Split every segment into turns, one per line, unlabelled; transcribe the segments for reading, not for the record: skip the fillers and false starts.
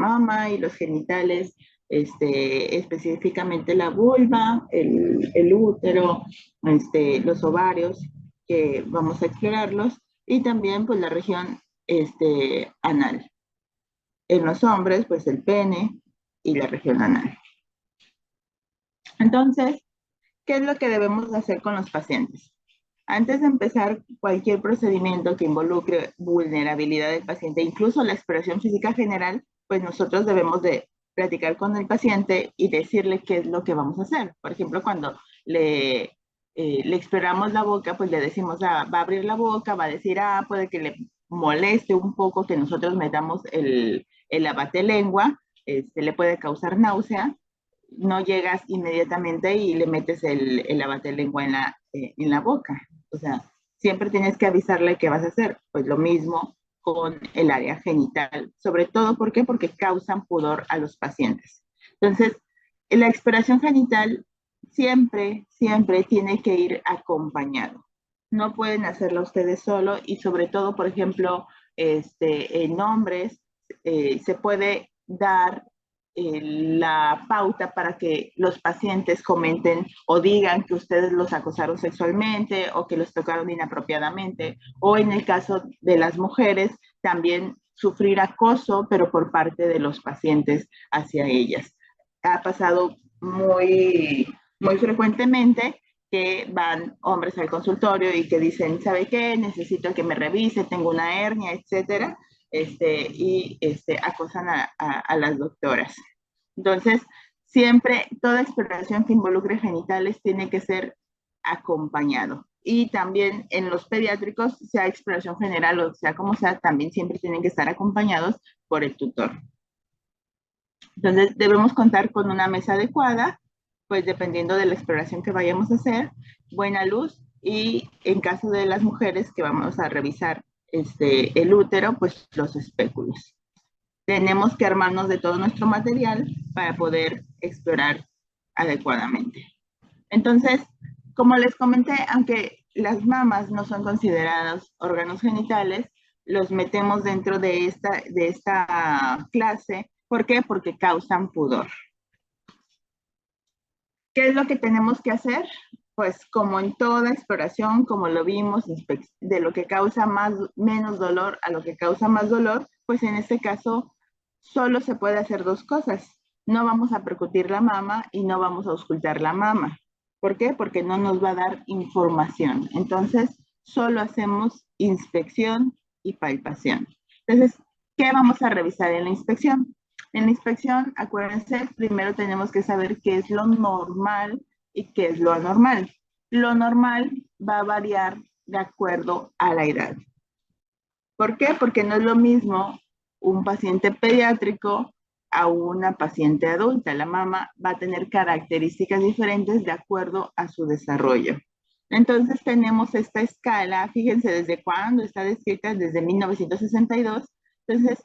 mama y los genitales, específicamente la vulva, el útero, los ovarios, que vamos a explorarlos, y también pues la región anal. En los hombres, pues el pene y la región anal. Entonces, ¿qué es lo que debemos hacer con los pacientes? Antes de empezar cualquier procedimiento que involucre vulnerabilidad del paciente, incluso la exploración física general, pues nosotros debemos de platicar con el paciente y decirle qué es lo que vamos a hacer. Por ejemplo, cuando le exploramos la boca, pues le decimos, va a abrir la boca, va a decir, puede que le moleste un poco que nosotros metamos el abate-lengua, le puede causar náusea. No llegas inmediatamente y le metes el abate-lengua en la boca. O sea, siempre tienes que avisarle qué vas a hacer. Pues lo mismo con el área genital. Sobre todo, ¿por qué? Porque causan pudor a los pacientes. Entonces, la exploración genital siempre, siempre tiene que ir acompañado. No pueden hacerlo ustedes solo y sobre todo, por ejemplo, en hombres, se puede dar la pauta para que los pacientes comenten o digan que ustedes los acosaron sexualmente o que los tocaron inapropiadamente, o en el caso de las mujeres, también sufrir acoso, pero por parte de los pacientes hacia ellas. Ha pasado muy frecuentemente que van hombres al consultorio y que dicen, ¿sabe qué? Necesito que me revise, tengo una hernia, etcétera, acosan a las doctoras. Entonces, siempre toda exploración que involucre genitales tiene que ser acompañado. Y también en los pediátricos, sea exploración general o sea como sea, también siempre tienen que estar acompañados por el tutor. Entonces, debemos contar con una mesa adecuada, pues dependiendo de la exploración que vayamos a hacer, buena luz, y en caso de las mujeres que vamos a revisar el útero, pues los espéculos. Tenemos que armarnos de todo nuestro material para poder explorar adecuadamente. Entonces, como les comenté, aunque las mamas no son consideradas órganos genitales, los metemos dentro de esta clase. ¿Por qué? Porque causan pudor. ¿Qué es lo que tenemos que hacer? Pues como en toda exploración, como lo vimos, de lo que causa menos dolor a lo que causa más dolor, pues en este caso solo se puede hacer dos cosas. No vamos a percutir la mama y no vamos a auscultar la mama. ¿Por qué? Porque no nos va a dar información. Entonces, solo hacemos inspección y palpación. Entonces, ¿qué vamos a revisar en la inspección? En la inspección, acuérdense, primero tenemos que saber qué es lo normal y qué es lo anormal. Lo normal va a variar de acuerdo a la edad. ¿Por qué? Porque no es lo mismo un paciente pediátrico a una paciente adulta. La mama va a tener características diferentes de acuerdo a su desarrollo. Entonces tenemos esta escala, fíjense desde cuándo está descrita, desde 1962. Entonces,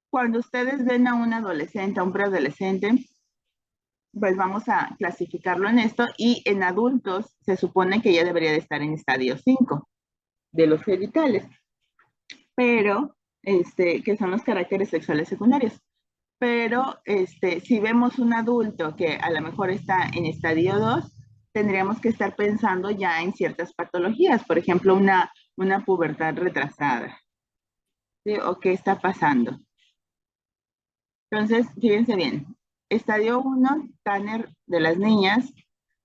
cuando ustedes ven a un adolescente, a un preadolescente, pues vamos a clasificarlo en esto, y en adultos se supone que ya debería de estar en estadio 5 de los genitales, pero, que son los caracteres sexuales secundarios. Pero si vemos un adulto que a lo mejor está en estadio 2, tendríamos que estar pensando ya en ciertas patologías, por ejemplo, una pubertad retrasada, ¿sí? ¿O qué está pasando? Entonces, fíjense bien, estadio 1, Tanner de las niñas,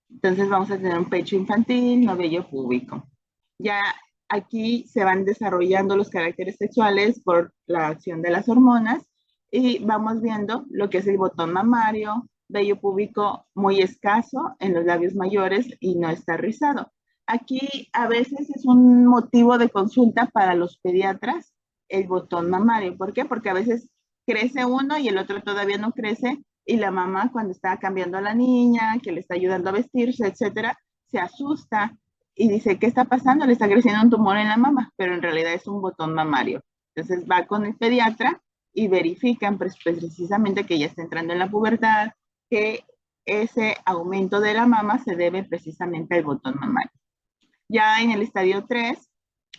entonces vamos a tener un pecho infantil, no vello púbico. Ya aquí se van desarrollando los caracteres sexuales por la acción de las hormonas y vamos viendo lo que es el botón mamario, vello púbico muy escaso en los labios mayores y no está rizado. Aquí a veces es un motivo de consulta para los pediatras el botón mamario. ¿Por qué? Porque a veces crece uno y el otro todavía no crece, y la mamá cuando está cambiando a la niña, que le está ayudando a vestirse, etcétera, se asusta y dice, ¿qué está pasando? Le está creciendo un tumor en la mama, pero en realidad es un botón mamario. Entonces va con el pediatra y verifican precisamente que ya está entrando en la pubertad, que ese aumento de la mama se debe precisamente al botón mamario. Ya en el estadio 3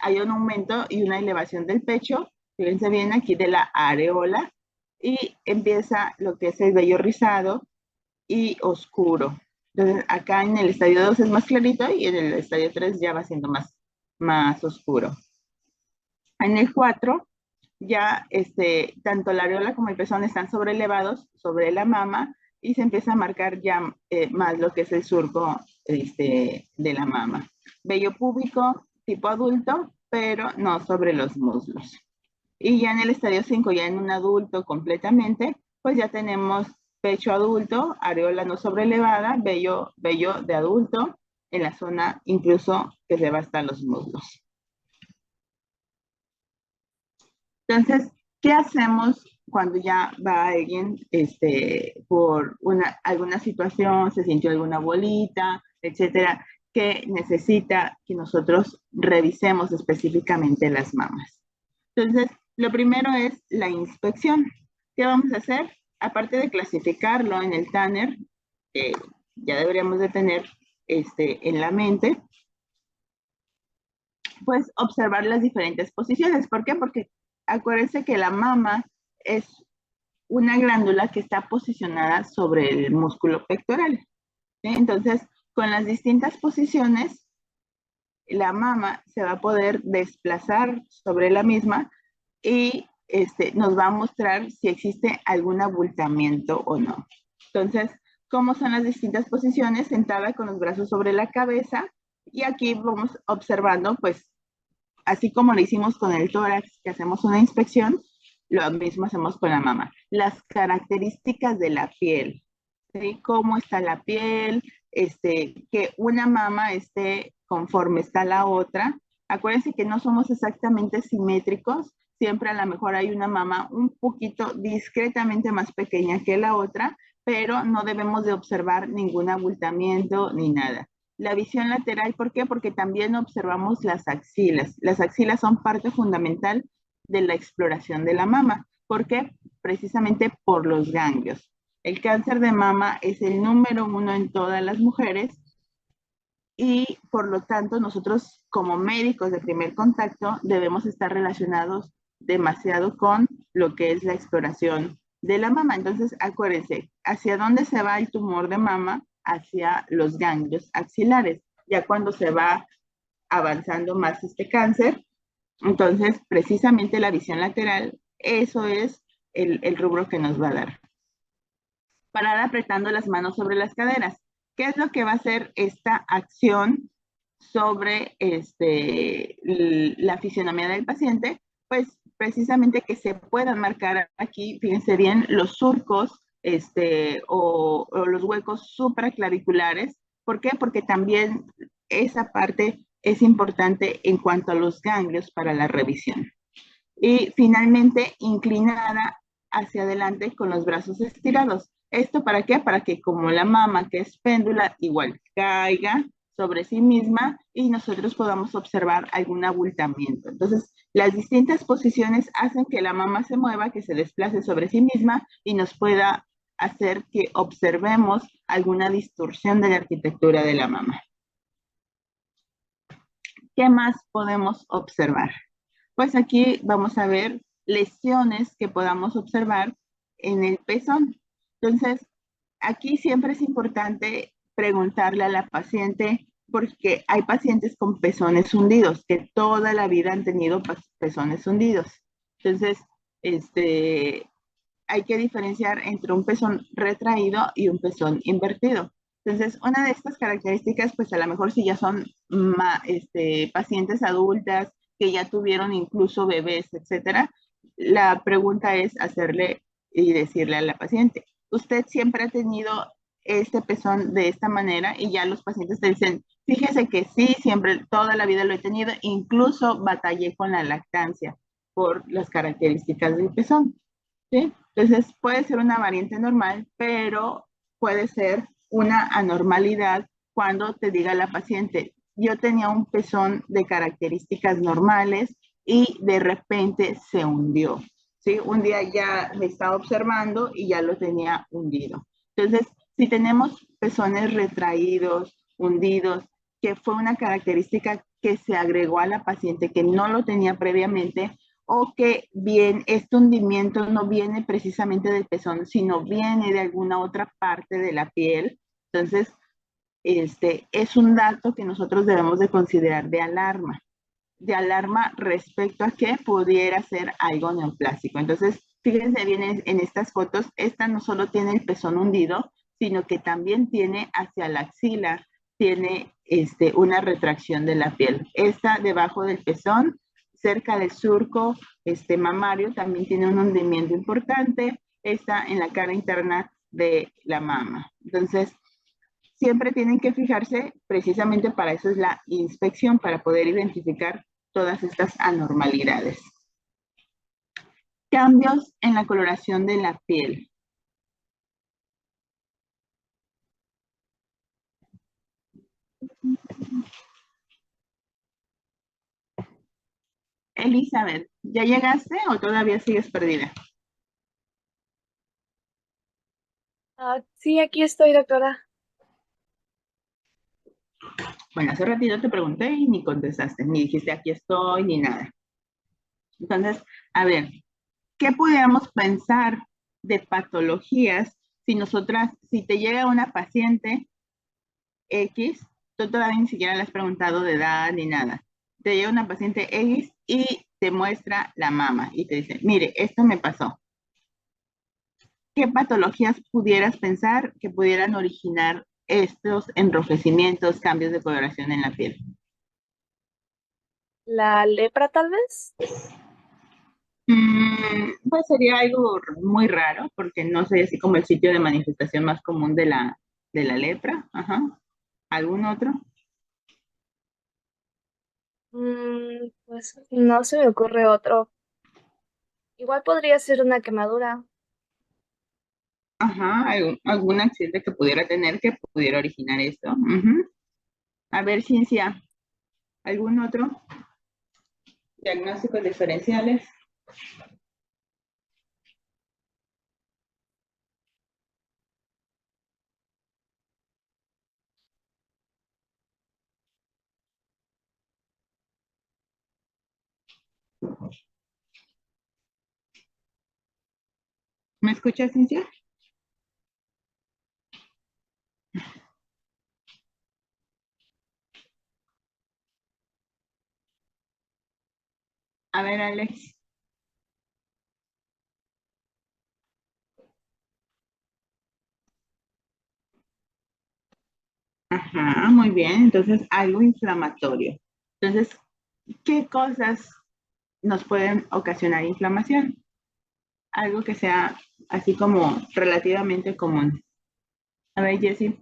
hay un aumento y una elevación del pecho, fíjense bien aquí, de la areola, y empieza lo que es el vello rizado y oscuro. Entonces, acá en el estadio 2 es más clarito y en el estadio 3 ya va siendo más oscuro. En el 4 ya tanto la areola como el pezón están sobrelevados sobre la mama y se empieza a marcar ya más lo que es el surco de la mama. Vello púbico tipo adulto, pero no sobre los muslos. Y ya en el estadio 5, ya en un adulto completamente, pues ya tenemos pecho adulto, areola no sobrelevada, vello de adulto, en la zona incluso que se va hasta los muslos. Entonces, ¿qué hacemos cuando ya va alguien por alguna situación, se sintió alguna bolita, etcétera, que necesita que nosotros revisemos específicamente las mamas? Entonces, lo primero es la inspección. ¿Qué vamos a hacer? Aparte de clasificarlo en el Tanner, que ya deberíamos de tener en la mente, pues observar las diferentes posiciones. ¿Por qué? Porque acuérdense que la mama es una glándula que está posicionada sobre el músculo pectoral. ¿Sí? Entonces, con las distintas posiciones, la mama se va a poder desplazar sobre la misma y nos va a mostrar si existe algún abultamiento o no. Entonces, ¿cómo son las distintas posiciones? Sentada con los brazos sobre la cabeza y aquí vamos observando, pues, así como lo hicimos con el tórax, que hacemos una inspección, lo mismo hacemos con la mama. Las características de la piel, ¿sí? Cómo está la piel, que una mama esté conforme está la otra. Acuérdense que no somos exactamente simétricos, siempre a lo mejor hay una mama un poquito discretamente más pequeña que la otra, pero no debemos de observar ningún abultamiento ni nada. La visión lateral, ¿por qué? Porque también observamos las axilas. Las axilas son parte fundamental de la exploración de la mama. ¿Por qué? Precisamente por los ganglios. El cáncer de mama es el número 1 en todas las mujeres y por lo tanto nosotros como médicos de primer contacto debemos estar relacionados demasiado con lo que es la exploración de la mama. Entonces, acuérdense, ¿hacia dónde se va el tumor de mama? Hacia los ganglios axilares. Ya cuando se va avanzando más este cáncer, entonces precisamente la visión lateral, eso es el rubro que nos va a dar. Parar apretando las manos sobre las caderas. ¿Qué es lo que va a hacer esta acción sobre la fisionomía del paciente? Pues precisamente que se puedan marcar aquí, fíjense bien, los surcos o los huecos supraclaviculares. ¿Por qué? Porque también esa parte es importante en cuanto a los ganglios para la revisión. Y finalmente, inclinada hacia adelante con los brazos estirados. ¿Esto para qué? Para que como la mama, que es péndula, igual caiga sobre sí misma y nosotros podamos observar algún abultamiento. Entonces, las distintas posiciones hacen que la mama se mueva, que se desplace sobre sí misma y nos pueda hacer que observemos alguna distorsión de la arquitectura de la mama. ¿Qué más podemos observar? Pues aquí vamos a ver lesiones que podamos observar en el pezón. Entonces, aquí siempre es importante preguntarle a la paciente, porque hay pacientes con pezones hundidos, que toda la vida han tenido pezones hundidos. Entonces, hay que diferenciar entre un pezón retraído y un pezón invertido. Entonces, una de estas características, pues a lo mejor si ya son pacientes adultas, que ya tuvieron incluso bebés, etcétera, la pregunta es hacerle y decirle a la paciente, usted siempre ha tenido este pezón de esta manera, y ya los pacientes te dicen, fíjese que sí, siempre, toda la vida lo he tenido, incluso batallé con la lactancia por las características del pezón. ¿Sí? Entonces puede ser una variante normal, pero puede ser una anormalidad cuando te diga la paciente, yo tenía un pezón de características normales y de repente se hundió. ¿Sí? Un día ya me estaba observando y ya lo tenía hundido. Entonces, si tenemos pezones retraídos, hundidos, que fue una característica que se agregó a la paciente que no lo tenía previamente, o que bien, este hundimiento no viene precisamente del pezón, sino viene de alguna otra parte de la piel. Entonces, es un dato que nosotros debemos de considerar de alarma respecto a que pudiera ser algo neoplásico. Entonces, fíjense bien en estas fotos, esta no solo tiene el pezón hundido, sino que también tiene hacia la axila, tiene una retracción de la piel. Esta debajo del pezón, cerca del surco mamario, también tiene un hundimiento importante. Esta en la cara interna de la mama. Entonces, siempre tienen que fijarse, precisamente para eso es la inspección, para poder identificar todas estas anormalidades. Cambios en la coloración de la piel. Elizabeth, ¿ya llegaste o todavía sigues perdida?
Sí, aquí estoy, doctora.
Bueno, hace ratito te pregunté y ni contestaste, ni dijiste aquí estoy, ni nada. Entonces, a ver, ¿qué pudiéramos pensar de patologías si nosotras, si te llega una paciente X, tú todavía ni siquiera le has preguntado de edad ni nada. Te llega una paciente X y te muestra la mama y te dice, mire, esto me pasó. ¿Qué patologías pudieras pensar que pudieran originar estos enrojecimientos, cambios de coloración en la piel?
¿La lepra, tal vez?
Pues sería algo muy raro, porque no sería así como el sitio de manifestación más común de la lepra. Ajá. ¿Algún otro?
Pues no se me ocurre otro. Igual podría ser una quemadura.
Ajá, algún accidente que pudiera tener que pudiera originar esto. Ujú. A ver, ciencia, ¿algún otro? Diagnósticos diferenciales. ¿Me escuchas, ciencia? A ver, Alex. Ajá, muy bien. Entonces, algo inflamatorio. Entonces, ¿qué cosas nos pueden ocasionar inflamación? Algo que sea así como relativamente común. A ver, Jessie.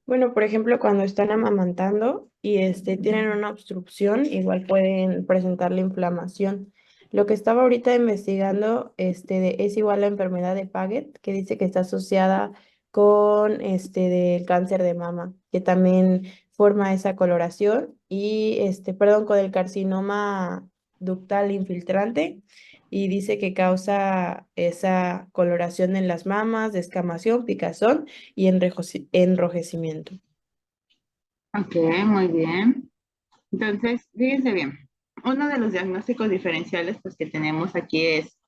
Bueno, por ejemplo, cuando están amamantando y tienen una obstrucción, igual pueden presentar la inflamación. Lo que estaba ahorita investigando es igual a la enfermedad de Paget, que dice que está asociada con del cáncer de mama, que también forma esa coloración, y perdón, con el carcinoma ductal infiltrante, y dice que causa esa coloración en las mamas, descamación, picazón y enrojecimiento.
Ok, muy bien. Entonces, fíjense bien. Uno de los diagnósticos diferenciales pues, que tenemos aquí es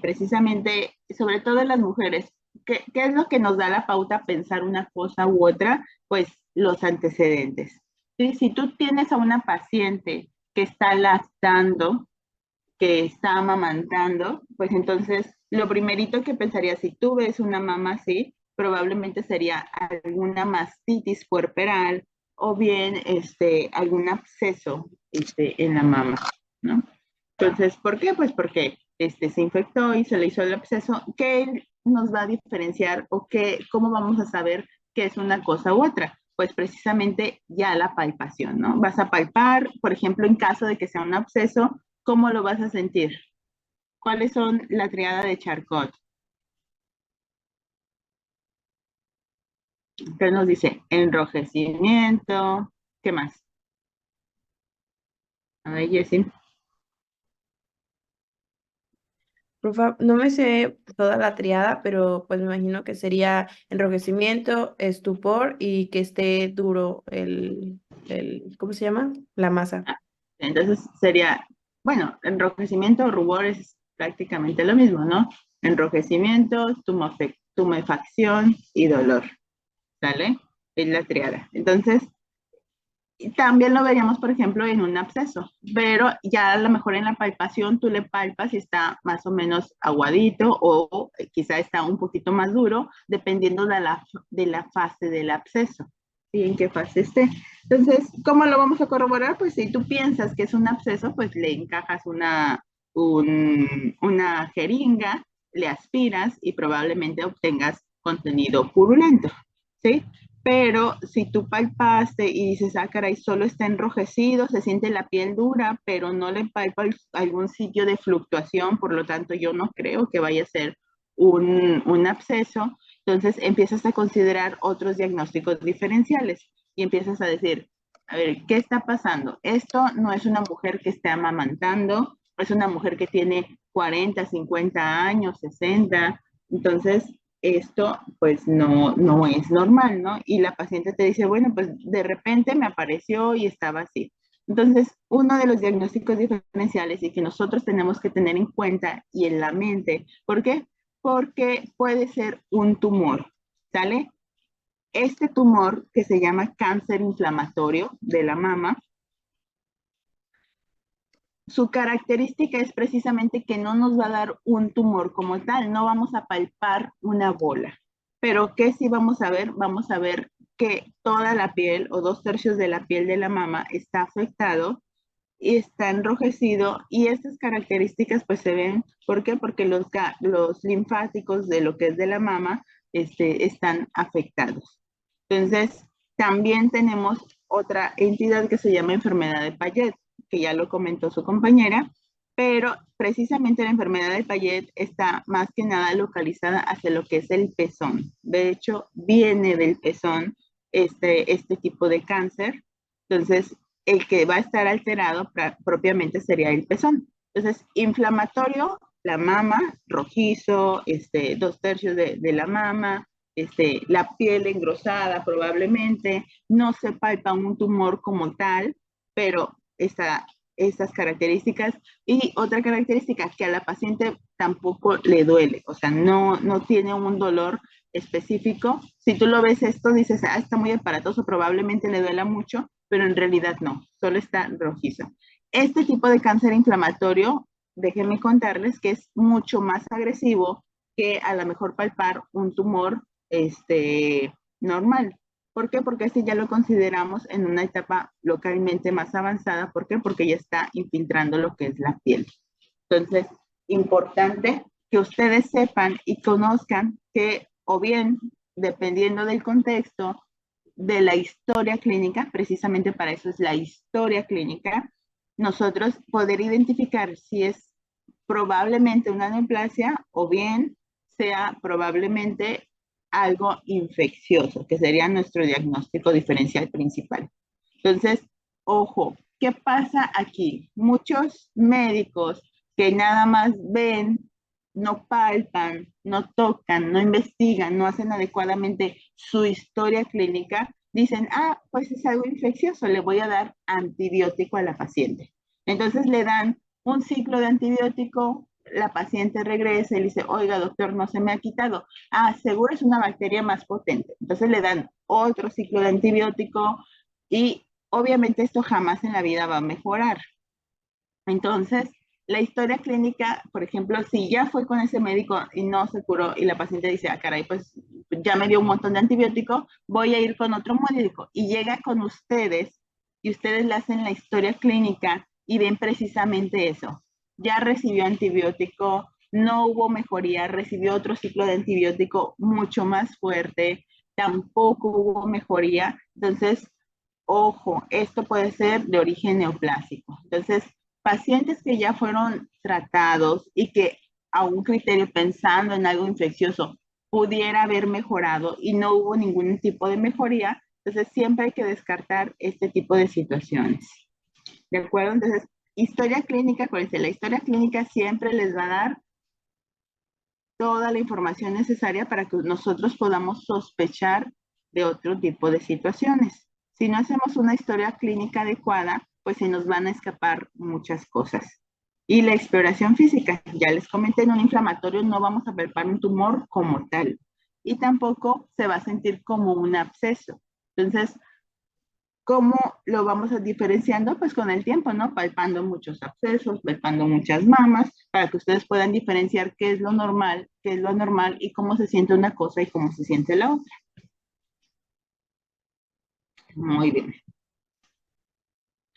precisamente, sobre todo en las mujeres, ¿qué es lo que nos da la pauta a pensar una cosa u otra? Pues los antecedentes. ¿Sí? Si tú tienes a una paciente que está lactando, que está amamantando, pues entonces lo primerito que pensaría si tú ves una mama así, probablemente sería alguna mastitis puerperal o bien algún absceso en la mama, ¿no? Entonces, ¿por qué? Pues porque se infectó y se le hizo el absceso. ¿Qué nos va a diferenciar o cómo vamos a saber qué es una cosa u otra? Pues precisamente ya la palpación, ¿no? Vas a palpar, por ejemplo, en caso de que sea un absceso, ¿cómo lo vas a sentir? ¿Cuáles son la triada de Charcot? ¿Qué nos dice? Enrojecimiento. ¿Qué más? A ver, Jessie.
Porfa, no me sé toda la triada, pero pues me imagino que sería enrojecimiento, estupor y que esté duro ¿cómo se llama? La masa.
Entonces sería, bueno, enrojecimiento o rubor es prácticamente lo mismo, ¿no? Enrojecimiento, tumefacción y dolor, ¿sale? Es la triada. Entonces, y también lo veríamos, por ejemplo, en un absceso, pero ya a lo mejor en la palpación tú le palpas y está más o menos aguadito o quizá está un poquito más duro, dependiendo de la fase del absceso, ¿sí? En qué fase esté. Entonces, ¿cómo lo vamos a corroborar? Pues si tú piensas que es un absceso, pues le encajas una jeringa, le aspiras y probablemente obtengas contenido purulento, ¿sí? Pero si tú palpaste y dices, ah, caray, solo está enrojecido, se siente la piel dura, pero no le palpa algún sitio de fluctuación, por lo tanto yo no creo que vaya a ser un absceso, entonces empiezas a considerar otros diagnósticos diferenciales y empiezas a decir, a ver, ¿qué está pasando? Esto no es una mujer que esté amamantando, es una mujer que tiene 40, 50 años, 60, entonces esto pues no es normal, ¿no? Y la paciente te dice, bueno, pues de repente me apareció y estaba así. Entonces, uno de los diagnósticos diferenciales y que nosotros tenemos que tener en cuenta y en la mente, ¿por qué? Porque puede ser un tumor, ¿sale? Este tumor que se llama cáncer inflamatorio de la mama, su característica es precisamente que no nos va a dar un tumor como tal, no vamos a palpar una bola. Pero ¿qué sí vamos a ver? Vamos a ver que toda la piel o 2/3 de la piel de la mama está afectado y está enrojecido y estas características pues se ven, ¿por qué? Porque los linfáticos de lo que es de la mama están afectados. Entonces, también tenemos otra entidad que se llama enfermedad de Payet, que ya lo comentó su compañera, pero precisamente la enfermedad de Payet está más que nada localizada hacia lo que es el pezón. De hecho, viene del pezón este tipo de cáncer. Entonces, el que va a estar alterado propiamente sería el pezón. Entonces, inflamatorio, la mama, rojizo, 2/3 de la mama, la piel engrosada probablemente, no se palpa un tumor como tal, pero estas características. Y otra característica, que a la paciente tampoco le duele, o sea, no tiene un dolor específico. Si tú lo ves esto, dices, ah, está muy aparatoso, probablemente le duela mucho, pero en realidad no, solo está rojizo. Este tipo de cáncer inflamatorio, déjenme contarles que es mucho más agresivo que a lo mejor palpar un tumor normal. ¿Por qué? Porque este ya lo consideramos en una etapa localmente más avanzada. ¿Por qué? Porque ya está infiltrando lo que es la piel. Entonces, importante que ustedes sepan y conozcan que, o bien, dependiendo del contexto, de la historia clínica, precisamente para eso es la historia clínica, nosotros poder identificar si es probablemente una neoplasia o bien sea probablemente algo infeccioso, que sería nuestro diagnóstico diferencial principal. Entonces, ojo, ¿qué pasa aquí? Muchos médicos que nada más ven, no palpan, no tocan, no investigan, no hacen adecuadamente su historia clínica, dicen, ah, pues es algo infeccioso, le voy a dar antibiótico a la paciente. Entonces le dan un ciclo de antibiótico, la paciente regresa y le dice, oiga, doctor, no se me ha quitado. Ah, seguro es una bacteria más potente. Entonces le dan otro ciclo de antibiótico y obviamente esto jamás en la vida va a mejorar. Entonces, la historia clínica, por ejemplo, si ya fue con ese médico y no se curó y la paciente dice, ah, caray, pues ya me dio un montón de antibiótico, voy a ir con otro médico. Y llega con ustedes y ustedes le hacen la historia clínica y ven precisamente eso. Ya recibió antibiótico, no hubo mejoría, recibió otro ciclo de antibiótico mucho más fuerte, tampoco hubo mejoría. Entonces, ojo, esto puede ser de origen neoplásico. Entonces, pacientes que ya fueron tratados y que a un criterio pensando en algo infeccioso pudiera haber mejorado y no hubo ningún tipo de mejoría, entonces siempre hay que descartar este tipo de situaciones. ¿De acuerdo? Entonces, historia clínica, acuérdense, la historia clínica siempre les va a dar toda la información necesaria para que nosotros podamos sospechar de otro tipo de situaciones. Si no hacemos una historia clínica adecuada, pues se nos van a escapar muchas cosas. Y la exploración física, ya les comenté, en un inflamatorio no vamos a palpar un tumor como tal y tampoco se va a sentir como un absceso. Entonces, ¿cómo lo vamos a diferenciando? Pues con el tiempo, ¿no? Palpando muchos abscesos, palpando muchas mamas, para que ustedes puedan diferenciar qué es lo normal, qué es lo anormal y cómo se siente una cosa y cómo se siente la otra. Muy bien.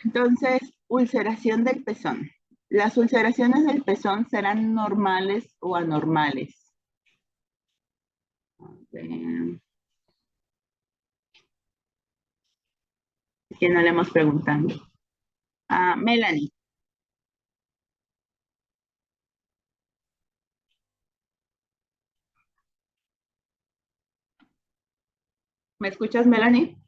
Entonces, ulceración del pezón. ¿Las ulceraciones del pezón serán normales o anormales? Que no le hemos preguntado. Melanie. ¿Me escuchas, Melanie?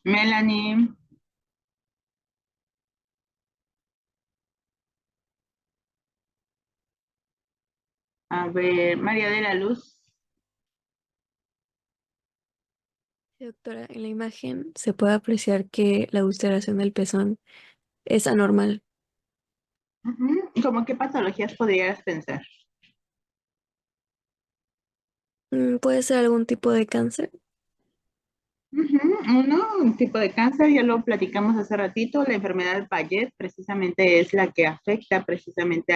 Melanie. A ver, María de la Luz.
Sí, doctora, en la imagen se puede apreciar que la ulceración del pezón es anormal.
¿Cómo qué patologías podrías pensar?
¿Puede ser algún tipo de cáncer?
Un tipo de cáncer, ya lo platicamos hace ratito, la enfermedad de Payet precisamente es la que afecta precisamente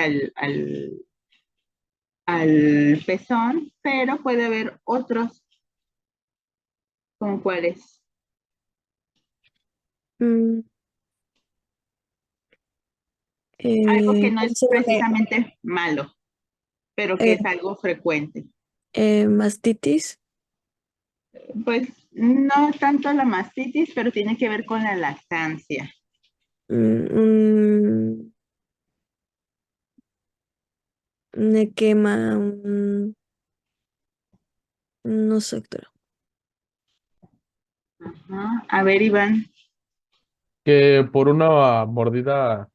al pezón, pero puede haber otros, ¿como cuáles?
Mm,
Algo que no
Puede
es
ser
precisamente malo, pero que
eh,
es algo frecuente.
mastitis.
Pues no tanto la mastitis, pero tiene que ver con la lactancia.
Un equema, no sé, doctora.
Ajá. A ver, Iván.
Que por una mordida,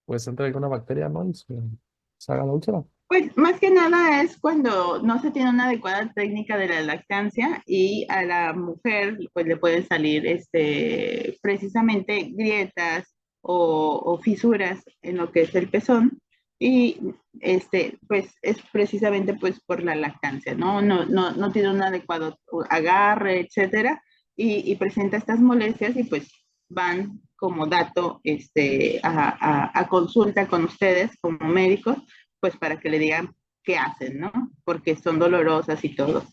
pues entra alguna bacteria, ¿no? Y se haga la úlcera.
Pues más que nada es cuando no se tiene una adecuada técnica de la lactancia y a la mujer pues le pueden salir precisamente grietas o fisuras en lo que es el pezón y pues es precisamente pues por la lactancia, ¿no? No tiene un adecuado agarre, etcétera, y presenta estas molestias y pues van como dato a consulta con ustedes como médicos pues para que le digan qué hacen, ¿no? Porque son dolorosas y todo.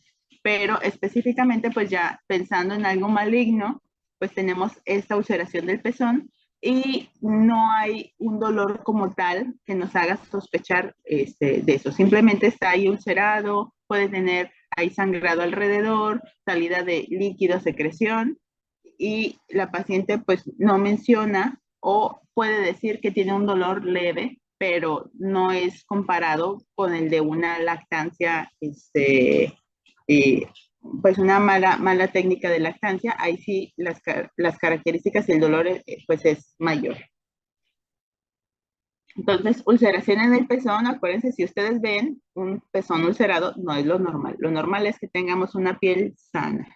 Pero específicamente, pues ya pensando en algo maligno, pues tenemos esta ulceración del pezón y no hay un dolor como tal que nos haga sospechar de eso. Simplemente está ahí ulcerado, puede tener ahí sangrado alrededor, salida de líquido, secreción, y la paciente pues no menciona o puede decir que tiene un dolor leve, pero no es comparado con el de una lactancia, eh, pues una mala técnica de lactancia, ahí sí las características y el dolor pues es mayor. Entonces, ulceración en el pezón, acuérdense, si ustedes ven un pezón ulcerado, no es lo normal. Lo normal es que tengamos una piel sana.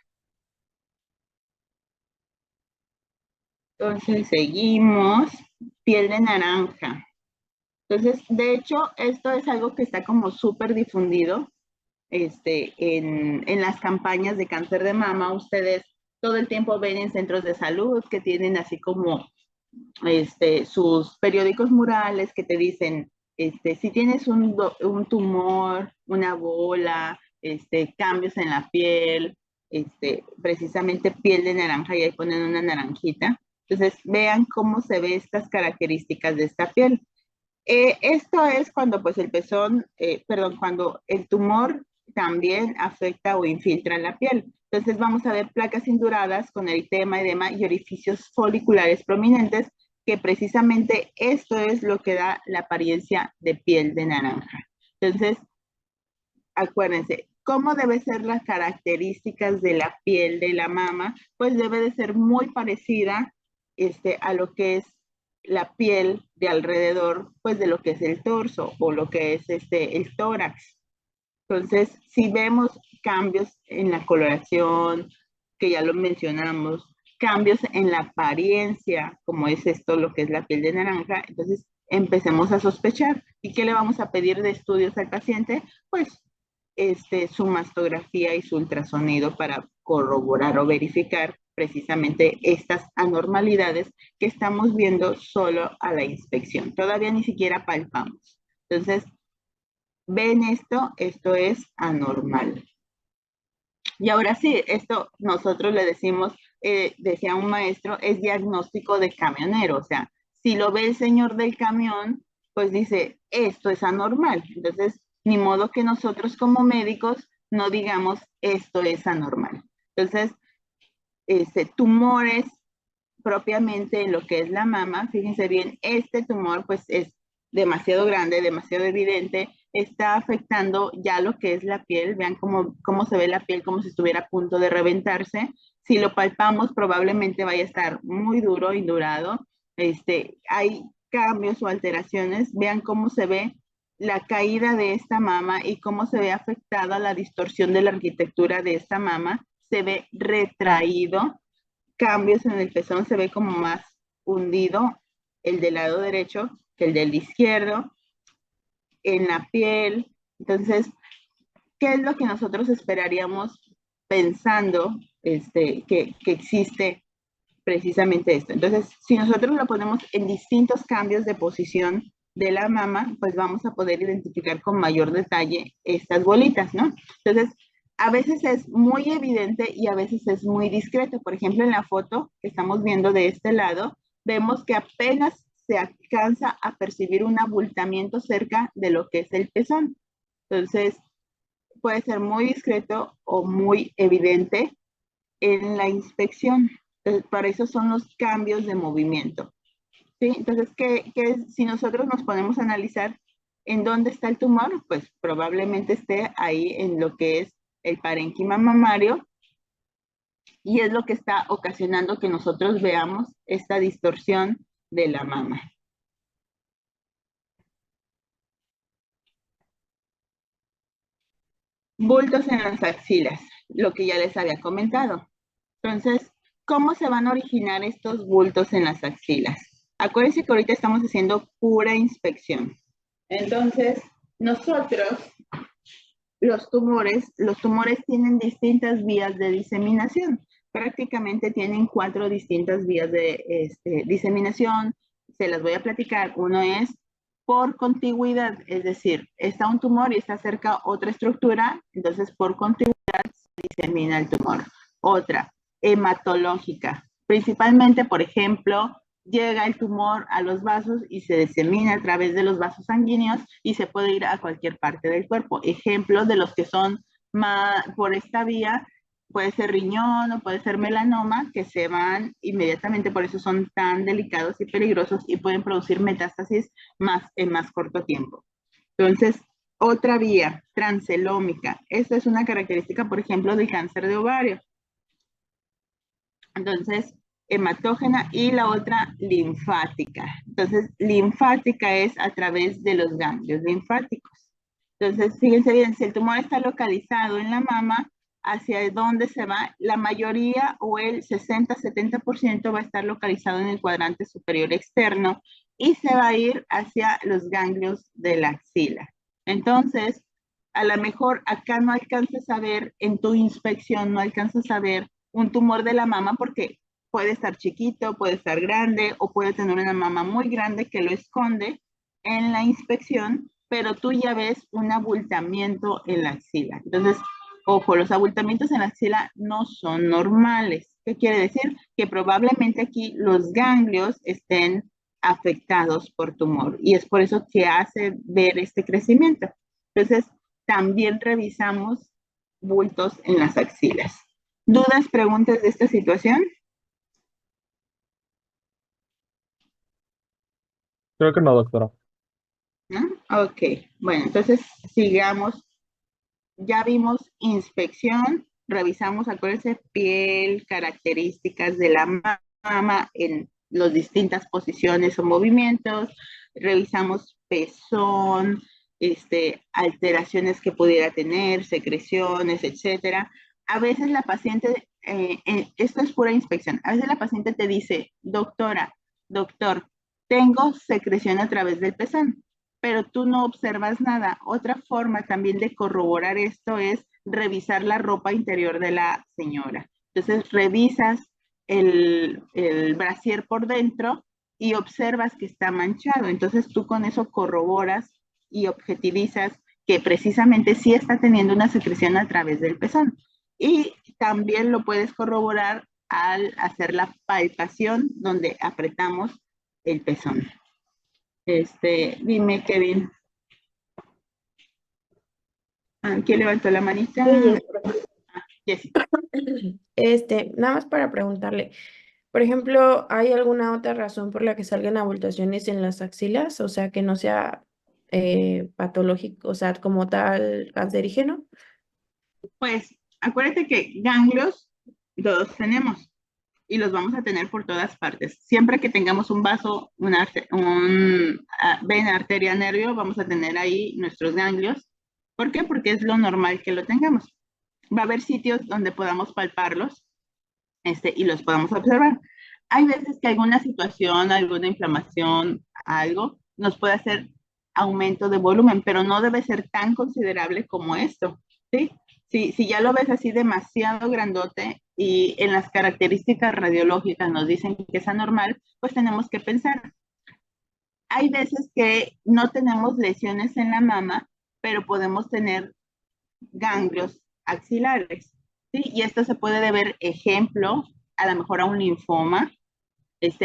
Entonces, seguimos. Piel de naranja. Entonces, de hecho, esto es algo que está como súper difundido en las campañas de cáncer de mama. Ustedes todo el tiempo ven en centros de salud que tienen así como sus periódicos murales que te dicen, si tienes un tumor, una bola, cambios en la piel, precisamente piel de naranja, y ahí ponen una naranjita. Entonces, vean cómo se ve estas características de esta piel. Esto es cuando pues el pezón, perdón, cuando el tumor también afecta o infiltra en la piel. Entonces vamos a ver placas induradas con eritema, edema y orificios foliculares prominentes que precisamente esto es lo que da la apariencia de piel de naranja. Entonces, acuérdense, ¿cómo debe ser las características de la piel de la mama? Pues debe de ser muy parecida a lo que es la piel de alrededor, pues de lo que es el torso o lo que es el tórax. Entonces, si vemos cambios en la coloración, que ya lo mencionamos, cambios en la apariencia, como es esto, lo que es la piel de naranja, entonces empecemos a sospechar. ¿Y qué le vamos a pedir de estudios al paciente? Pues su mastografía y su ultrasonido para corroborar o verificar precisamente estas anormalidades que estamos viendo solo a la inspección. Todavía ni siquiera palpamos. Entonces, ven esto es anormal. Y ahora sí, esto nosotros le decimos, decía un maestro, es diagnóstico de camionero. O sea, si lo ve el señor del camión, pues dice, esto es anormal. Entonces, ni modo que nosotros como médicos no digamos, esto es anormal. Entonces, tumores propiamente en lo que es la mama, fíjense bien, este tumor pues es demasiado grande, demasiado evidente, está afectando ya lo que es la piel, vean cómo se ve la piel como si estuviera a punto de reventarse. Si lo palpamos probablemente vaya a estar muy duro y durado. Hay cambios o alteraciones, vean cómo se ve la caída de esta mama y cómo se ve afectada la distorsión de la arquitectura de esta mama, se ve retraído, cambios en el pezón, se ve como más hundido el del lado derecho que el del izquierdo, en la piel. Entonces, ¿qué es lo que nosotros esperaríamos pensando que existe precisamente esto? Entonces, si nosotros lo ponemos en distintos cambios de posición de la mama, pues vamos a poder identificar con mayor detalle estas bolitas, ¿no? Entonces, a veces es muy evidente y a veces es muy discreto. Por ejemplo, en la foto que estamos viendo de este lado, vemos que apenas se alcanza a percibir un abultamiento cerca de lo que es el pezón. Entonces, puede ser muy discreto o muy evidente en la inspección. Entonces, para eso son los cambios de movimiento. ¿Sí? Entonces, si nosotros nos ponemos a analizar en dónde está el tumor, pues probablemente esté ahí en lo que es el parénquima mamario y es lo que está ocasionando que nosotros veamos esta distorsión de la mama. Bultos en las axilas, lo que ya les había comentado. Entonces, ¿cómo se van a originar estos bultos en las axilas? Acuérdense que ahorita estamos haciendo pura inspección. Entonces, nosotros, los tumores tienen distintas vías de diseminación. Prácticamente tienen 4 distintas vías de diseminación. Se las voy a platicar. Uno es por contigüidad, es decir, está un tumor y está cerca otra estructura, entonces por contigüidad se disemina el tumor. Otra, hematológica. Principalmente, por ejemplo, llega el tumor a los vasos y se disemina a través de los vasos sanguíneos y se puede ir a cualquier parte del cuerpo. Ejemplos de los que son más por esta vía, puede ser riñón o puede ser melanoma, que se van inmediatamente, por eso son tan delicados y peligrosos y pueden producir metástasis en más corto tiempo. Entonces, otra vía, transelómica. Esta es una característica, por ejemplo, del cáncer de ovario. Entonces, hematógena y la otra linfática. Entonces, linfática es a través de los ganglios linfáticos. Entonces, fíjense bien, si el tumor está localizado en la mama, ¿hacia dónde se va? La mayoría o el 60-70% va a estar localizado en el cuadrante superior externo y se va a ir hacia los ganglios de la axila. Entonces, a lo mejor acá no alcanzas a ver, en tu inspección no alcanzas a ver un tumor de la mama porque puede estar chiquito, puede estar grande o puede tener una mama muy grande que lo esconde en la inspección, pero tú ya ves un abultamiento en la axila. Entonces, ojo, los abultamientos en la axila no son normales. ¿Qué quiere decir? Que probablemente aquí los ganglios estén afectados por tumor y es por eso que hace ver este crecimiento. Entonces, también revisamos bultos en las axilas. ¿Dudas, preguntas de esta situación?
Creo que no, doctora.
¿No? Ok, bueno, entonces sigamos. Ya vimos inspección, revisamos, acuérdense, piel, características de la mama en las distintas posiciones o movimientos, revisamos pezón, alteraciones que pudiera tener, secreciones, etcétera. A veces la paciente, esto es pura inspección, a veces la paciente te dice, doctora, doctor, tengo secreción a través del pezón, pero tú no observas nada. Otra forma también de corroborar esto es revisar la ropa interior de la señora. Entonces revisas el brasier por dentro y observas que está manchado. Entonces tú con eso corroboras y objetivizas que precisamente sí está teniendo una secreción a través del pezón. Y también lo puedes corroborar al hacer la palpación donde apretamos el pezón. Dime, Kevin. ¿Quién levantó la manita?
Oye,
Jessy.
nada más para preguntarle, por ejemplo, ¿hay alguna otra razón por la que salgan abultaciones en las axilas? O sea, que no sea patológico, o sea, como tal cancerígeno.
Pues acuérdate que ganglios todos tenemos y los vamos a tener por todas partes. Siempre que tengamos un vaso, vena, arteria, nervio, vamos a tener ahí nuestros ganglios. ¿Por qué? Porque es lo normal que lo tengamos. Va a haber sitios donde podamos palparlos y los podamos observar. Hay veces que alguna situación, alguna inflamación, algo, nos puede hacer aumento de volumen, pero no debe ser tan considerable como esto, ¿sí? Si ya lo ves así demasiado grandote y en las características radiológicas nos dicen que es anormal, pues tenemos que pensar. Hay veces que no tenemos lesiones en la mama, pero podemos tener ganglios axilares, ¿sí? Y esto se puede deber, ejemplo, a lo mejor a un linfoma,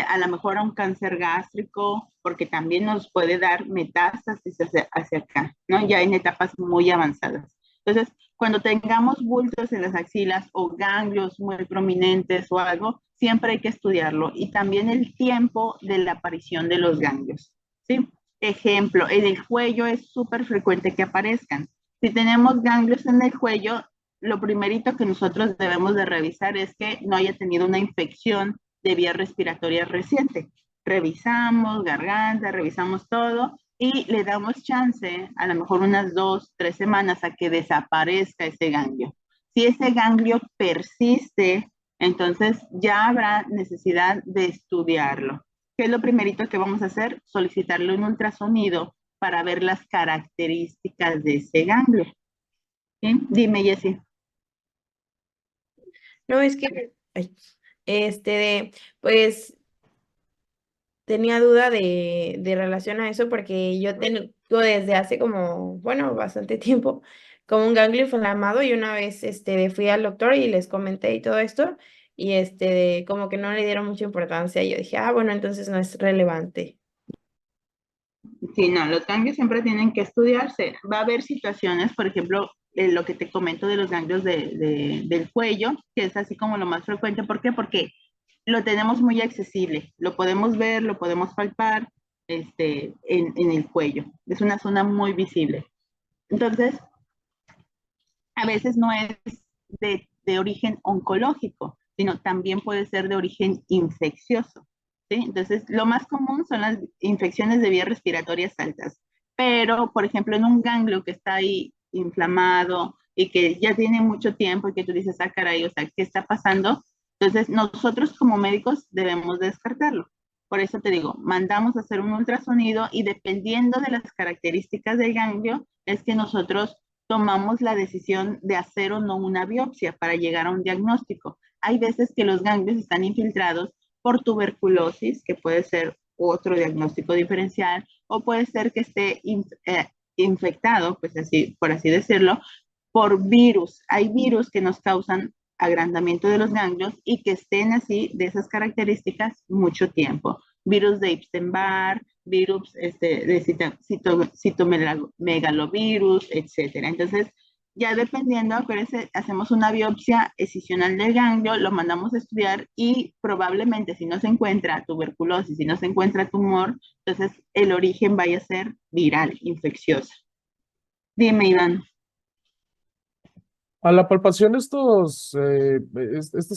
a lo mejor a un cáncer gástrico, porque también nos puede dar metástasis hacia acá, ¿no? Ya en etapas muy avanzadas. Entonces, cuando tengamos bultos en las axilas o ganglios muy prominentes o algo, siempre hay que estudiarlo. Y también el tiempo de la aparición de los ganglios, ¿sí? Ejemplo, en el cuello es súper frecuente que aparezcan. Si tenemos ganglios en el cuello, lo primerito que nosotros debemos de revisar es que no haya tenido una infección de vía respiratoria reciente. Revisamos garganta, revisamos todo y le damos chance, a lo mejor unas 2, 3 semanas a que desaparezca ese ganglio. Si ese ganglio persiste, entonces ya habrá necesidad de estudiarlo. ¿Qué es lo primerito que vamos a hacer? Solicitarle un ultrasonido para ver las características de ese ganglio. ¿Sí? Dime, Jessie.
No, es que, ay, pues tenía duda de relación a eso porque yo tengo desde hace como, bueno, bastante tiempo, como un ganglio inflamado y una vez, fui al doctor y les comenté y todo esto y, como que no le dieron mucha importancia. Y yo dije, ah, bueno, entonces no es relevante.
Sí, no, los ganglios siempre tienen que estudiarse. Va a haber situaciones, por ejemplo, lo que te comento de los ganglios del cuello, que es así como lo más frecuente. ¿Por qué? Porque lo tenemos muy accesible. Lo podemos ver, lo podemos palpar en el cuello. Es una zona muy visible. Entonces, a veces no es de origen oncológico, sino también puede ser de origen infeccioso. ¿Sí? Entonces, lo más común son las infecciones de vías respiratorias altas. Pero, por ejemplo, en un ganglio que está ahí inflamado y que ya tiene mucho tiempo y que tú dices, ah, caray, o sea, ¿qué está pasando? Entonces, nosotros como médicos debemos descartarlo. Por eso te digo, mandamos a hacer un ultrasonido y dependiendo de las características del ganglio, es que nosotros tomamos la decisión de hacer o no una biopsia para llegar a un diagnóstico. Hay veces que los ganglios están infiltrados por tuberculosis, que puede ser otro diagnóstico diferencial, o puede ser que esté infectado, pues así, por así decirlo, por virus. Hay virus que nos causan agrandamiento de los ganglios y que estén así, de esas características, mucho tiempo. Virus de Epstein-Barr, virus de citomegalovirus, etcétera. Entonces, Ya dependiendo, acuérdense, hacemos una biopsia escisional del ganglio, lo mandamos a estudiar y probablemente si no se encuentra tuberculosis, si no se encuentra tumor, entonces el origen vaya a ser viral, infeccioso. Dime, Iván.
A la palpación, estas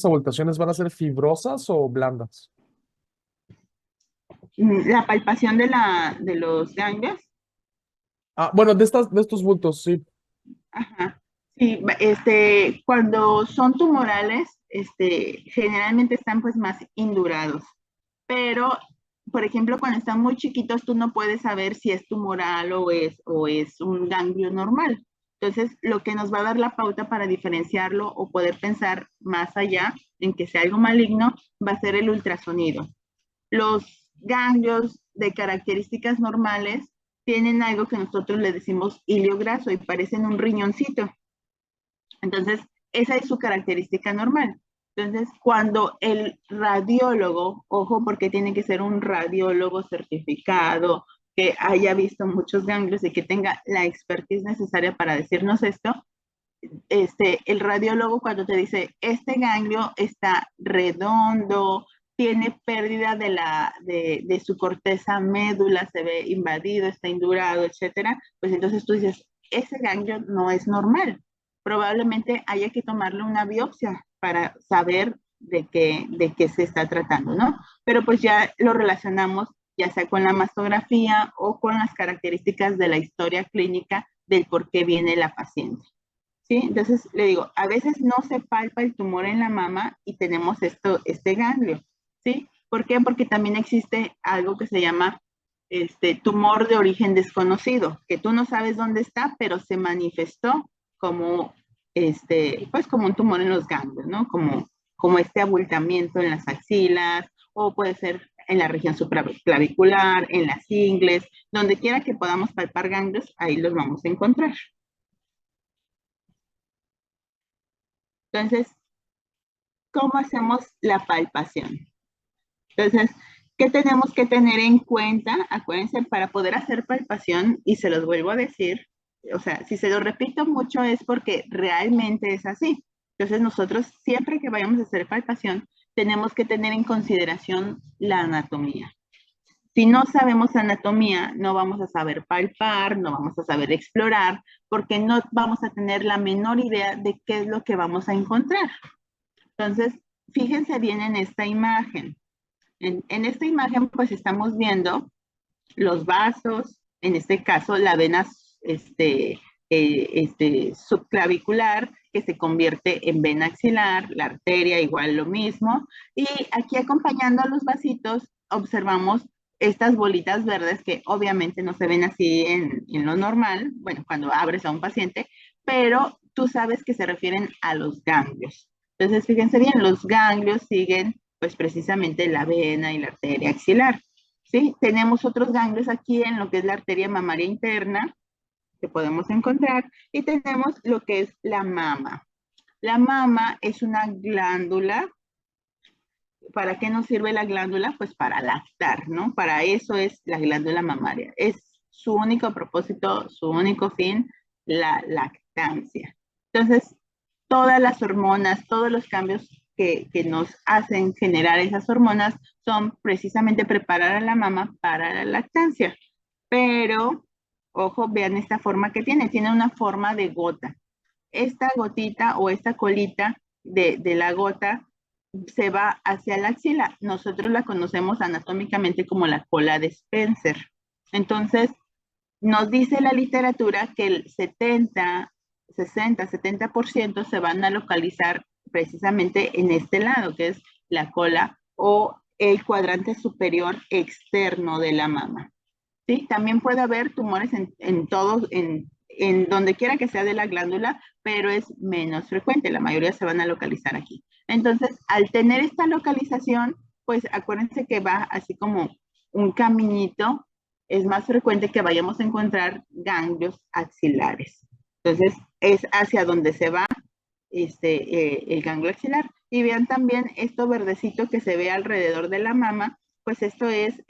abultaciones van a ser fibrosas o blandas.
La palpación de los ganglios.
Ah, bueno, de estos bultos, sí.
Ajá. Sí, cuando son tumorales, generalmente están pues más indurados, pero, por ejemplo, cuando están muy chiquitos, tú no puedes saber si es tumoral o es un ganglio normal. Entonces, lo que nos va a dar la pauta para diferenciarlo o poder pensar más allá en que sea algo maligno, va a ser el ultrasonido. Los ganglios de características normales tienen algo que nosotros le decimos hilio graso y parecen un riñoncito. Entonces, esa es su característica normal. Entonces, cuando el radiólogo, ojo, porque tiene que ser un radiólogo certificado, que haya visto muchos ganglios y que tenga la expertise necesaria para decirnos esto, el radiólogo cuando te dice, este ganglio está redondo, tiene pérdida de su corteza médula, se ve invadido, está indurado, etcétera, pues entonces tú dices, ese ganglio no es normal. Probablemente haya que tomarle una biopsia para saber de qué se está tratando, ¿no? Pero pues ya lo relacionamos ya sea con la mastografía o con las características de la historia clínica del por qué viene la paciente. ¿Sí? Entonces le digo, a veces no se palpa el tumor en la mama y tenemos este ganglio, ¿sí? ¿Por qué? Porque también existe algo que se llama tumor de origen desconocido, que tú no sabes dónde está, pero se manifestó como, pues como un tumor en los ganglios, ¿no? Como este abultamiento en las axilas, o puede ser en la región supraclavicular, en las ingles, donde quiera que podamos palpar ganglios, ahí los vamos a encontrar. Entonces, ¿cómo hacemos la palpación? Entonces, ¿qué tenemos que tener en cuenta? Acuérdense, para poder hacer palpación, y se los vuelvo a decir, o sea, si se lo repito mucho es porque realmente es así. Entonces, nosotros siempre que vayamos a hacer palpación, tenemos que tener en consideración la anatomía. Si no sabemos anatomía, no vamos a saber palpar, no vamos a saber explorar, porque no vamos a tener la menor idea de qué es lo que vamos a encontrar. Entonces, fíjense bien en esta imagen. En esta imagen, pues estamos viendo los vasos, en este caso la vena subclavicular, que se convierte en vena axilar, la arteria igual lo mismo. Y aquí acompañando a los vasitos, observamos estas bolitas verdes que obviamente no se ven así en lo normal, bueno, cuando abres a un paciente, pero tú sabes que se refieren a los ganglios. Entonces, fíjense bien, los ganglios siguen pues precisamente la vena y la arteria axilar. ¿Sí? Tenemos otros ganglios aquí en lo que es la arteria mamaria interna, que podemos encontrar, y tenemos lo que es la mama. La mama es una glándula. ¿Para qué nos sirve la glándula? Pues para lactar, ¿no? Para eso es la glándula mamaria. Es su único propósito, su único fin, la lactancia. Entonces, todas las hormonas, todos los cambios que nos hacen generar esas hormonas son precisamente preparar a la mama para la lactancia. Pero, ojo, vean esta forma que tiene una forma de gota. Esta gotita o esta colita de la gota se va hacia la axila. Nosotros la conocemos anatómicamente como la cola de Spencer. Entonces, nos dice la literatura que el 70% se van a localizar precisamente en este lado, que es la cola o el cuadrante superior externo de la mama. ¿Sí? También puede haber tumores en donde quiera que sea de la glándula, pero es menos frecuente, la mayoría se van a localizar aquí. Entonces, al tener esta localización, pues acuérdense que va así como un caminito, es más frecuente que vayamos a encontrar ganglios axilares. Entonces, es hacia donde se va el ganglio axilar. Y vean también esto verdecito que se ve alrededor de la mama, pues esto es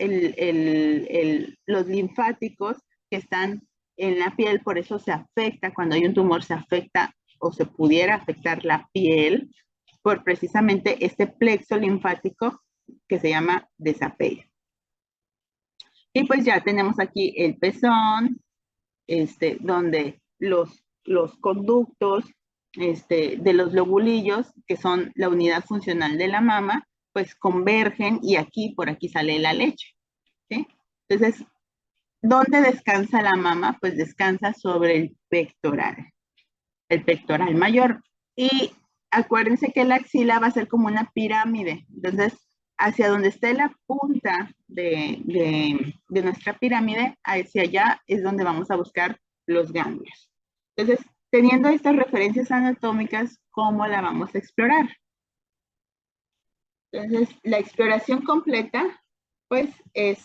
los linfáticos que están en la piel, por eso se afecta, cuando hay un tumor se afecta o se pudiera afectar la piel por precisamente este plexo linfático que se llama desapego. Y pues ya tenemos aquí el pezón, donde los conductos de los lobulillos, que son la unidad funcional de la mama, pues convergen y aquí, por aquí sale la leche, ¿sí? Entonces, ¿dónde descansa la mama? Pues descansa sobre el pectoral mayor. Y acuérdense que la axila va a ser como una pirámide. Entonces, hacia donde esté la punta de nuestra pirámide, hacia allá es donde vamos a buscar los ganglios. Entonces, teniendo estas referencias anatómicas, ¿cómo la vamos a explorar? Entonces, la exploración completa, pues es,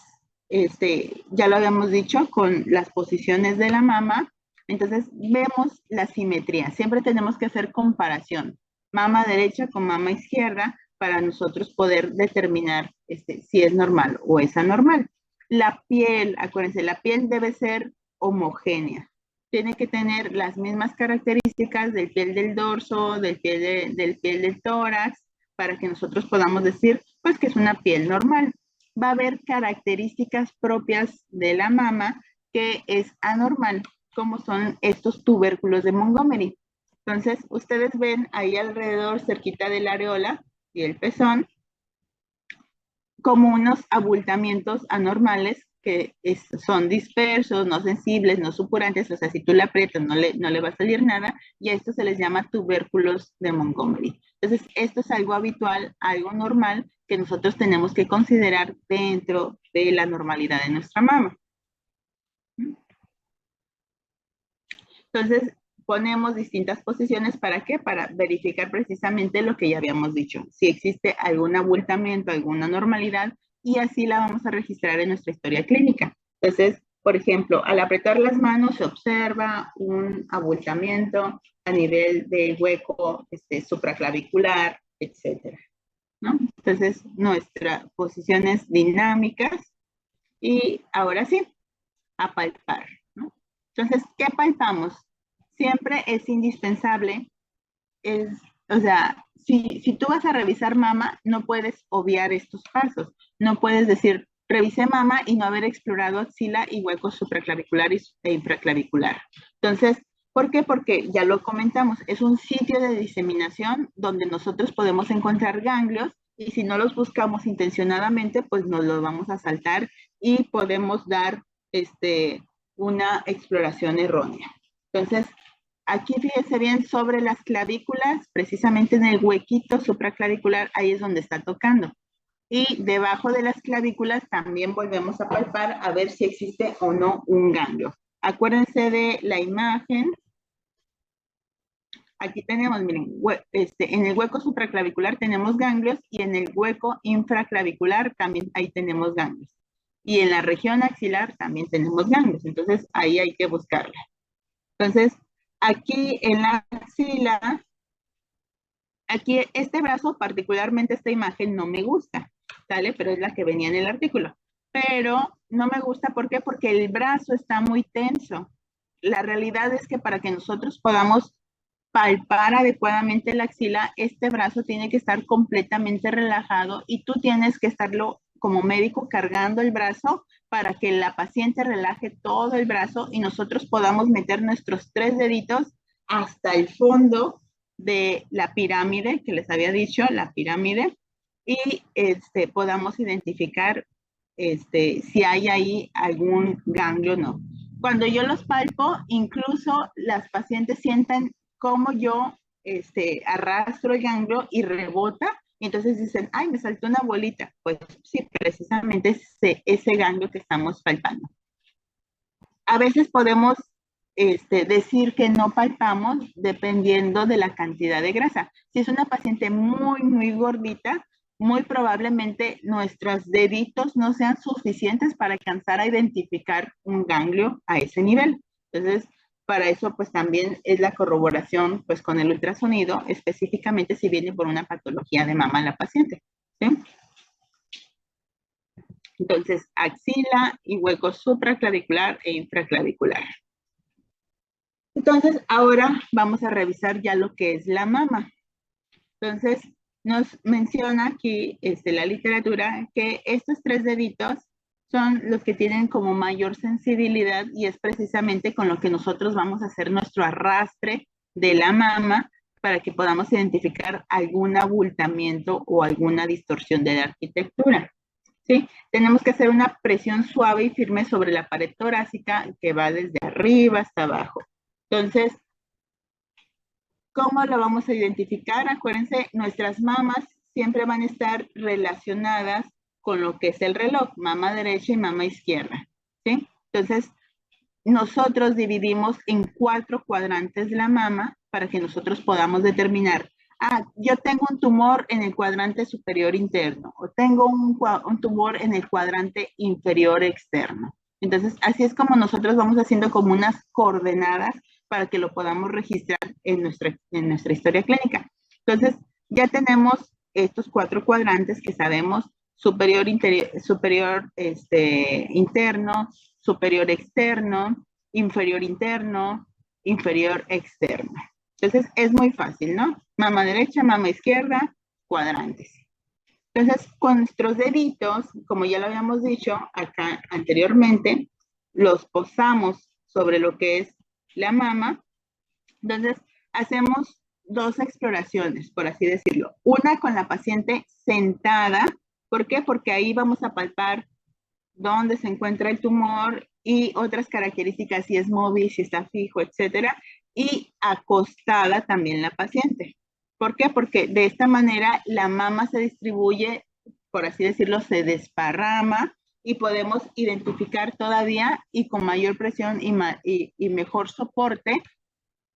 ya lo habíamos dicho, con las posiciones de la mama. Entonces, vemos la simetría. Siempre tenemos que hacer comparación. Mama derecha con mama izquierda para nosotros poder determinar si es normal o es anormal. La piel, acuérdense, la piel debe ser homogénea. Tiene que tener las mismas características del piel del dorso, del piel del tórax, para que nosotros podamos decir, pues, que es una piel normal. Va a haber características propias de la mama que es anormal, como son estos tubérculos de Montgomery. Entonces, ustedes ven ahí alrededor, cerquita de la areola y el pezón, como unos abultamientos anormales que son dispersos, no sensibles, no supurantes, o sea, si tú le aprietas no le va a salir nada, y a esto se les llama tubérculos de Montgomery. Entonces, esto es algo habitual, algo normal, que nosotros tenemos que considerar dentro de la normalidad de nuestra mama. Entonces, ponemos distintas posiciones, ¿para qué? Para verificar precisamente lo que ya habíamos dicho, si existe algún abultamiento, alguna normalidad, y así la vamos a registrar en nuestra historia clínica. Entonces, por ejemplo, al apretar las manos se observa un abultamiento a nivel del hueco supraclavicular, etcétera, ¿no? Entonces, nuestras posiciones dinámicas, y ahora sí, a palpar, ¿no? Entonces, ¿qué palpamos? Siempre es indispensable, o sea, si tú vas a revisar mama, no puedes obviar estos pasos. No puedes decir, revisé mama y no haber explorado axila y huecos supraclavicular e infraclavicular. Entonces, ¿por qué? Porque ya lo comentamos, es un sitio de diseminación donde nosotros podemos encontrar ganglios, y si no los buscamos intencionadamente, pues nos los vamos a saltar y podemos dar una exploración errónea. Entonces, aquí fíjense bien sobre las clavículas, precisamente en el huequito supraclavicular, ahí es donde está tocando. Y debajo de las clavículas también volvemos a palpar a ver si existe o no un ganglio. Acuérdense de la imagen. Aquí tenemos, miren, en el hueco supraclavicular tenemos ganglios, y en el hueco infraclavicular también ahí tenemos ganglios. Y en la región axilar también tenemos ganglios, entonces ahí hay que buscarla. Entonces, aquí en la axila, aquí este brazo, particularmente esta imagen no me gusta, ¿sale? Pero es la que venía en el artículo. Pero no me gusta, ¿por qué? Porque el brazo está muy tenso. La realidad es que para que nosotros podamos palpar adecuadamente la axila, este brazo tiene que estar completamente relajado, y tú tienes que estarlo como médico cargando el brazo para que la paciente relaje todo el brazo y nosotros podamos meter nuestros 3 deditos hasta el fondo de la pirámide, que les había dicho, la pirámide, y podamos identificar si hay ahí algún ganglio o no. Cuando yo los palpo, incluso las pacientes sienten cómo yo arrastro el ganglio y rebota, y entonces dicen, ay, me saltó una bolita. Pues sí, precisamente es ese ganglio que estamos palpando. A veces podemos decir que no palpamos dependiendo de la cantidad de grasa. Si es una paciente muy, muy gordita, muy probablemente nuestros deditos no sean suficientes para alcanzar a identificar un ganglio a ese nivel. Entonces, para eso, pues también es la corroboración, pues con el ultrasonido, específicamente si viene por una patología de mama la paciente, ¿sí? Entonces, axila y hueco supraclavicular e infraclavicular. Entonces, ahora vamos a revisar ya lo que es la mama. Entonces, nos menciona aquí la literatura que estos 3 deditos son los que tienen como mayor sensibilidad y es precisamente con lo que nosotros vamos a hacer nuestro arrastre de la mama para que podamos identificar algún abultamiento o alguna distorsión de la arquitectura. ¿Sí? Tenemos que hacer una presión suave y firme sobre la pared torácica que va desde arriba hasta abajo. Entonces, ¿cómo lo vamos a identificar? Acuérdense, nuestras mamas siempre van a estar relacionadas con lo que es el reloj, mama derecha y mama izquierda, ¿sí? Entonces, nosotros dividimos en 4 cuadrantes la mama para que nosotros podamos determinar, yo tengo un tumor en el cuadrante superior interno o tengo un tumor en el cuadrante inferior externo. Entonces, así es como nosotros vamos haciendo como unas coordenadas para que lo podamos registrar en nuestra historia clínica. Entonces, ya tenemos estos 4 cuadrantes que sabemos superior interno, superior externo, inferior interno, inferior externo. Entonces es muy fácil, ¿no? Mama derecha, mama izquierda, cuadrantes. Entonces con nuestros deditos, como ya lo habíamos dicho acá anteriormente, los posamos sobre lo que es la mama. Entonces hacemos 2 exploraciones, por así decirlo. Una con la paciente sentada. ¿Por qué? Porque ahí vamos a palpar dónde se encuentra el tumor y otras características, si es móvil, si está fijo, etcétera, y acostada también la paciente. ¿Por qué? Porque de esta manera la mama se distribuye, por así decirlo, se desparrama y podemos identificar todavía y con mayor presión y mejor soporte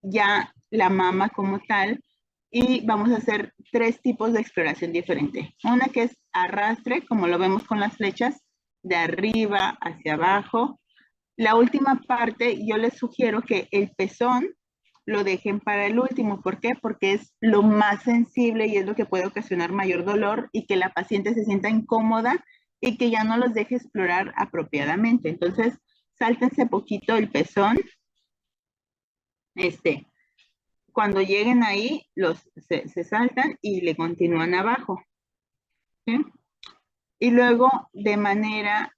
ya la mama como tal. Y vamos a hacer 3 tipos de exploración diferente. Una que es arrastre, como lo vemos con las flechas, de arriba hacia abajo. La última parte, yo les sugiero que el pezón lo dejen para el último. ¿Por qué? Porque es lo más sensible y es lo que puede ocasionar mayor dolor y que la paciente se sienta incómoda y que ya no los deje explorar apropiadamente. Entonces, sáltense poquito el pezón. Cuando lleguen ahí, se saltan y le continúan abajo. ¿Sí? Y luego de manera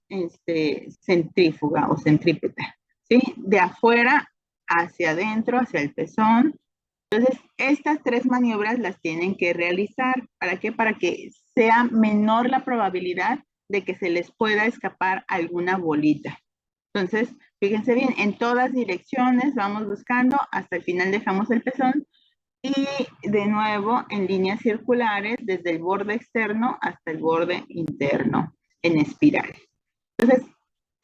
centrífuga o centrípeta, ¿sí? De afuera hacia adentro, hacia el pezón. Entonces, estas 3 maniobras las tienen que realizar. ¿Para qué? Para que sea menor la probabilidad de que se les pueda escapar alguna bolita. Entonces, fíjense bien, en todas direcciones vamos buscando, hasta el final dejamos el pezón y de nuevo en líneas circulares desde el borde externo hasta el borde interno en espiral. Entonces,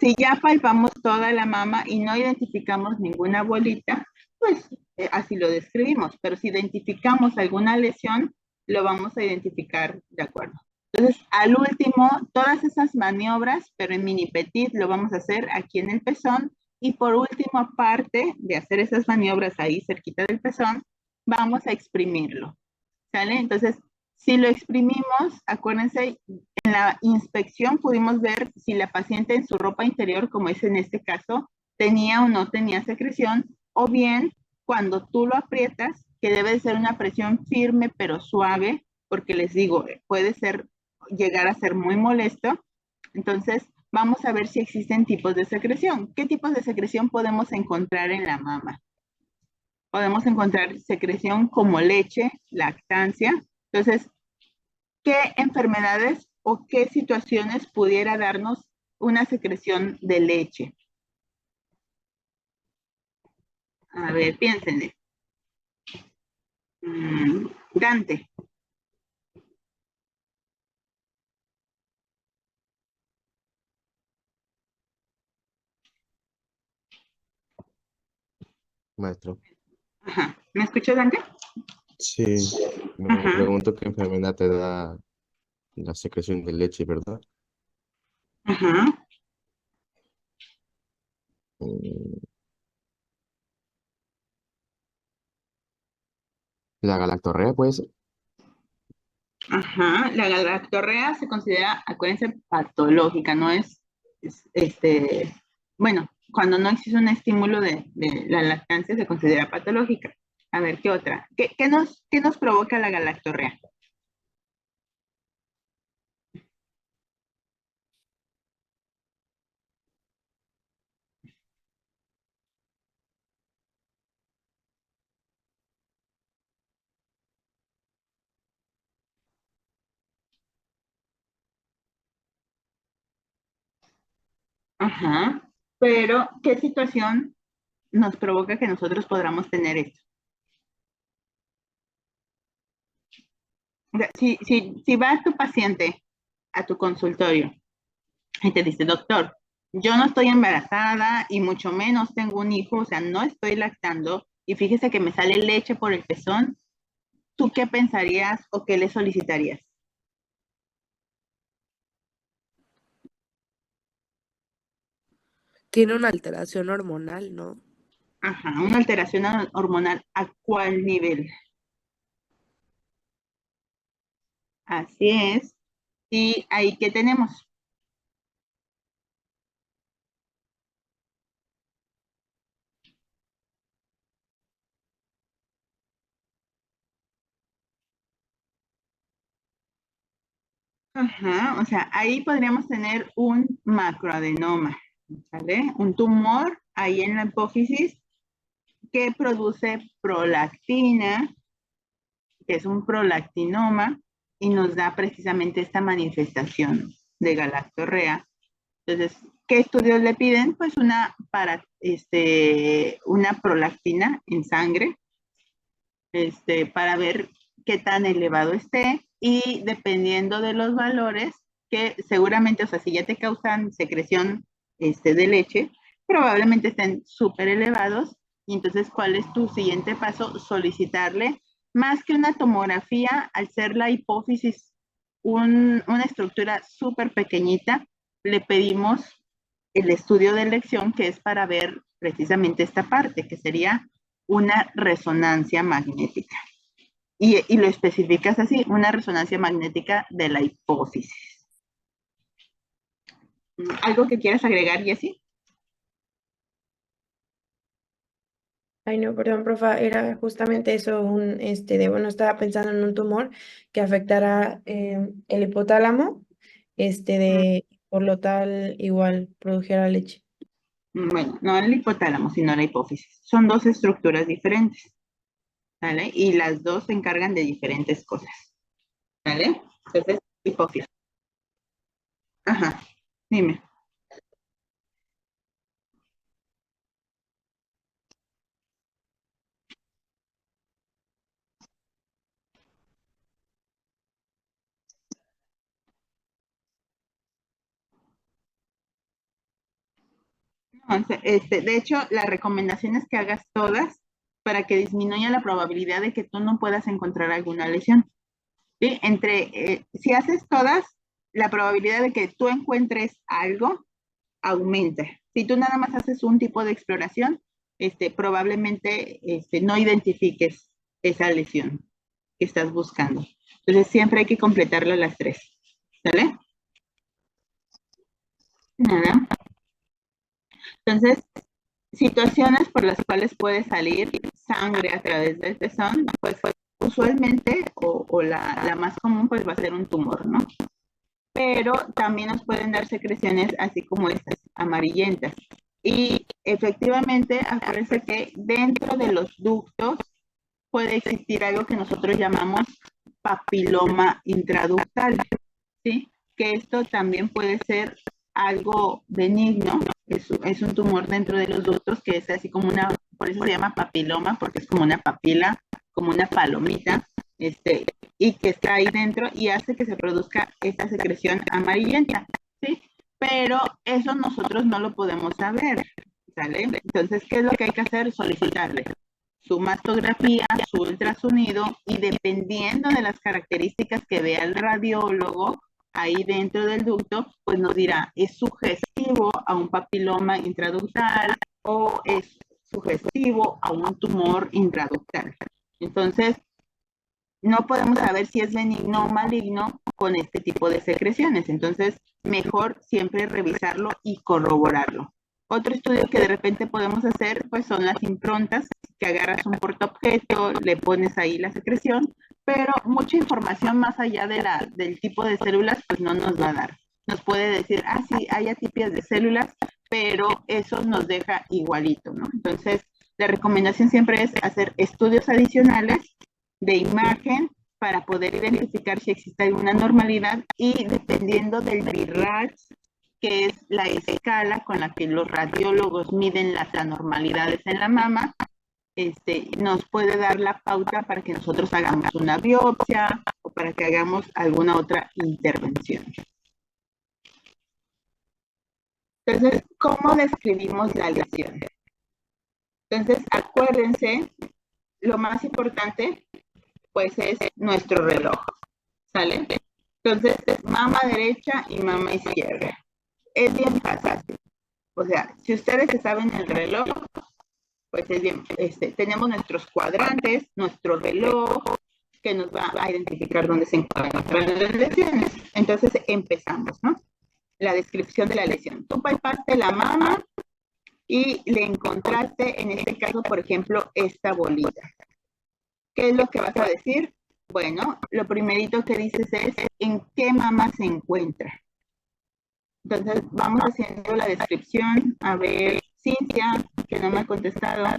si ya palpamos toda la mama y no identificamos ninguna bolita, pues así lo describimos, pero si identificamos alguna lesión, lo vamos a identificar de acuerdo. Entonces, al último, todas esas maniobras, pero en mini petit, lo vamos a hacer aquí en el pezón. Y por último, aparte de hacer esas maniobras ahí cerquita del pezón, vamos a exprimirlo, ¿sale? Entonces, si lo exprimimos, acuérdense, en la inspección pudimos ver si la paciente en su ropa interior, como es en este caso, tenía o no tenía secreción, o bien cuando tú lo aprietas, que debe de ser una presión firme pero suave, porque les digo, puede llegar a ser muy molesto. Entonces, vamos a ver si existen tipos de secreción. ¿Qué tipos de secreción podemos encontrar en la mama? Podemos encontrar secreción como leche, lactancia. Entonces, ¿qué enfermedades o qué situaciones pudiera darnos una secreción de leche? A ver, piénsenle. Dante.
Maestro.
Ajá. ¿Me escuchas, Dante?
Sí, me
Ajá.
pregunto qué enfermedad te da la secreción de leche, ¿verdad?
Ajá.
Mm, La galactorrea puede ser.
Ajá. La galactorrea se considera, acuérdense, patológica, no es bueno, cuando no existe un estímulo de la lactancia se considera patológica. A ver, ¿qué otra? ¿Qué nos provoca la galactorrea? Ajá. Pero, ¿qué situación nos provoca que nosotros podamos tener esto? O sea, si va tu paciente a tu consultorio y te dice, doctor, yo no estoy embarazada y mucho menos tengo un hijo, o sea, no estoy lactando y fíjese que me sale leche por el pezón, ¿tú qué pensarías o qué le solicitarías?
Tiene una alteración hormonal, ¿no?
Ajá, una alteración hormonal, ¿a cuál nivel? Así es. Y ahí, ¿qué tenemos? Ajá, o sea, ahí podríamos tener un macroadenoma, ¿sale? Un tumor ahí en la hipófisis que produce prolactina, que es un prolactinoma, y nos da precisamente esta manifestación de galactorrea. Entonces, ¿qué estudios le piden? Pues una prolactina en sangre, para ver qué tan elevado esté y dependiendo de los valores, que seguramente, o sea, si ya te causan secreción de leche, probablemente estén súper elevados. Y entonces, ¿cuál es tu siguiente paso? Solicitarle, más que una tomografía, al ser la hipófisis una estructura súper pequeñita, le pedimos el estudio de elección que es para ver precisamente esta parte, que sería una resonancia magnética. Y lo especificas así, una resonancia magnética de la hipófisis. ¿Algo que quieras agregar, Jessie?
Ay, no, perdón, profa, era justamente eso, bueno, estaba pensando en un tumor que afectara el hipotálamo, por lo tal, igual, produjera leche.
Bueno, no el hipotálamo, sino la hipófisis. Son dos estructuras diferentes, ¿vale? Y las dos se encargan de diferentes cosas, ¿vale? Entonces, hipófisis. Ajá, dime. Entonces, de hecho, la recomendación es que hagas todas para que disminuya la probabilidad de que tú no puedas encontrar alguna lesión. ¿Sí? Si haces todas, la probabilidad de que tú encuentres algo aumenta. Si tú nada más haces un tipo de exploración, probablemente no identifiques esa lesión que estás buscando. Entonces, siempre hay que completarla las tres. ¿Sale? Nada. Entonces, situaciones por las cuales puede salir sangre a través del pezón, pues usualmente, o la más común, pues va a ser un tumor, ¿no? Pero también nos pueden dar secreciones así como estas, amarillentas. Y efectivamente, aparece que dentro de los ductos puede existir algo que nosotros llamamos papiloma intraductal, ¿sí? Que esto también puede ser algo benigno, es un tumor dentro de los ductos que es así como por eso se llama papiloma, porque es como una papila, como una palomita, y que está ahí dentro y hace que se produzca esta secreción amarillenta, ¿sí? Pero eso nosotros no lo podemos saber, ¿sale? Entonces, ¿qué es lo que hay que hacer? Solicitarle su mastografía, su ultrasonido, y dependiendo de las características que vea el radiólogo ahí dentro del ducto, pues nos dirá, ¿es sugestivo a un papiloma intraductal o es sugestivo a un tumor intraductal? Entonces, no podemos saber si es benigno o maligno con este tipo de secreciones. Entonces, mejor siempre revisarlo y corroborarlo. Otro estudio que de repente podemos hacer, pues son las improntas, que agarras un portaobjeto, le pones ahí la secreción, pero mucha información más allá del tipo de células, pues no nos va a dar. Nos puede decir, sí, hay atipias de células, pero eso nos deja igualito, ¿no? Entonces, la recomendación siempre es hacer estudios adicionales de imagen para poder identificar si existe alguna normalidad y dependiendo del BIRADS, que es la escala con la que los radiólogos miden las anormalidades en la mama, nos puede dar la pauta para que nosotros hagamos una biopsia o para que hagamos alguna otra intervención. Entonces, ¿cómo describimos la lesión? Entonces, acuérdense, lo más importante, pues es nuestro reloj, ¿sale? Entonces, mama derecha y mama izquierda. Es bien fácil. O sea, si ustedes se saben el reloj, pues es bien, tenemos nuestros cuadrantes, nuestro reloj, que nos va a identificar dónde se encuentran las lesiones. Entonces, empezamos, ¿no? La descripción de la lesión. Tú palpaste la mama y le encontraste, en este caso, por ejemplo, esta bolita. ¿Qué es lo que vas a decir? Bueno, lo primerito que dices es en qué mama se encuentra. Entonces, vamos haciendo la descripción. A ver, Cintia, que no me ha contestado.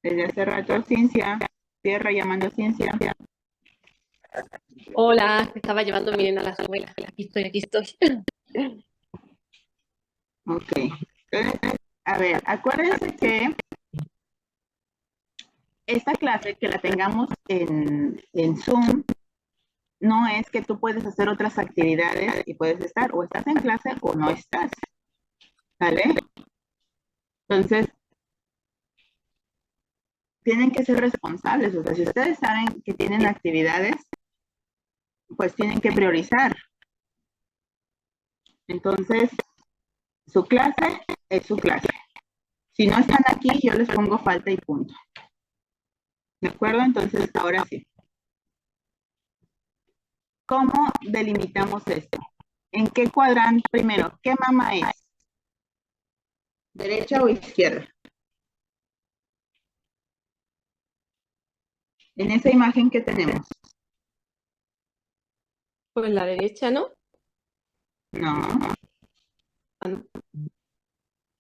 Desde hace rato, Cintia. Tierra llamando a Cintia.
Hola, estaba llevando a mi nena a la escuela. Aquí estoy.
Ok. Entonces, a ver, acuérdense que esta clase que la tengamos en Zoom, no es que tú puedes hacer otras actividades y puedes estar, o estás en clase o no estás, ¿vale? Entonces, tienen que ser responsables, o sea, si ustedes saben que tienen actividades, pues tienen que priorizar. Entonces, su clase es su clase. Si no están aquí, yo les pongo falta y punto. ¿De acuerdo? Entonces, ahora sí. ¿Cómo delimitamos esto? ¿En qué cuadrante? Primero, ¿qué mama es? ¿Derecha o izquierda? En esa imagen que tenemos.
Pues la derecha, ¿no?
No.
Ah, no.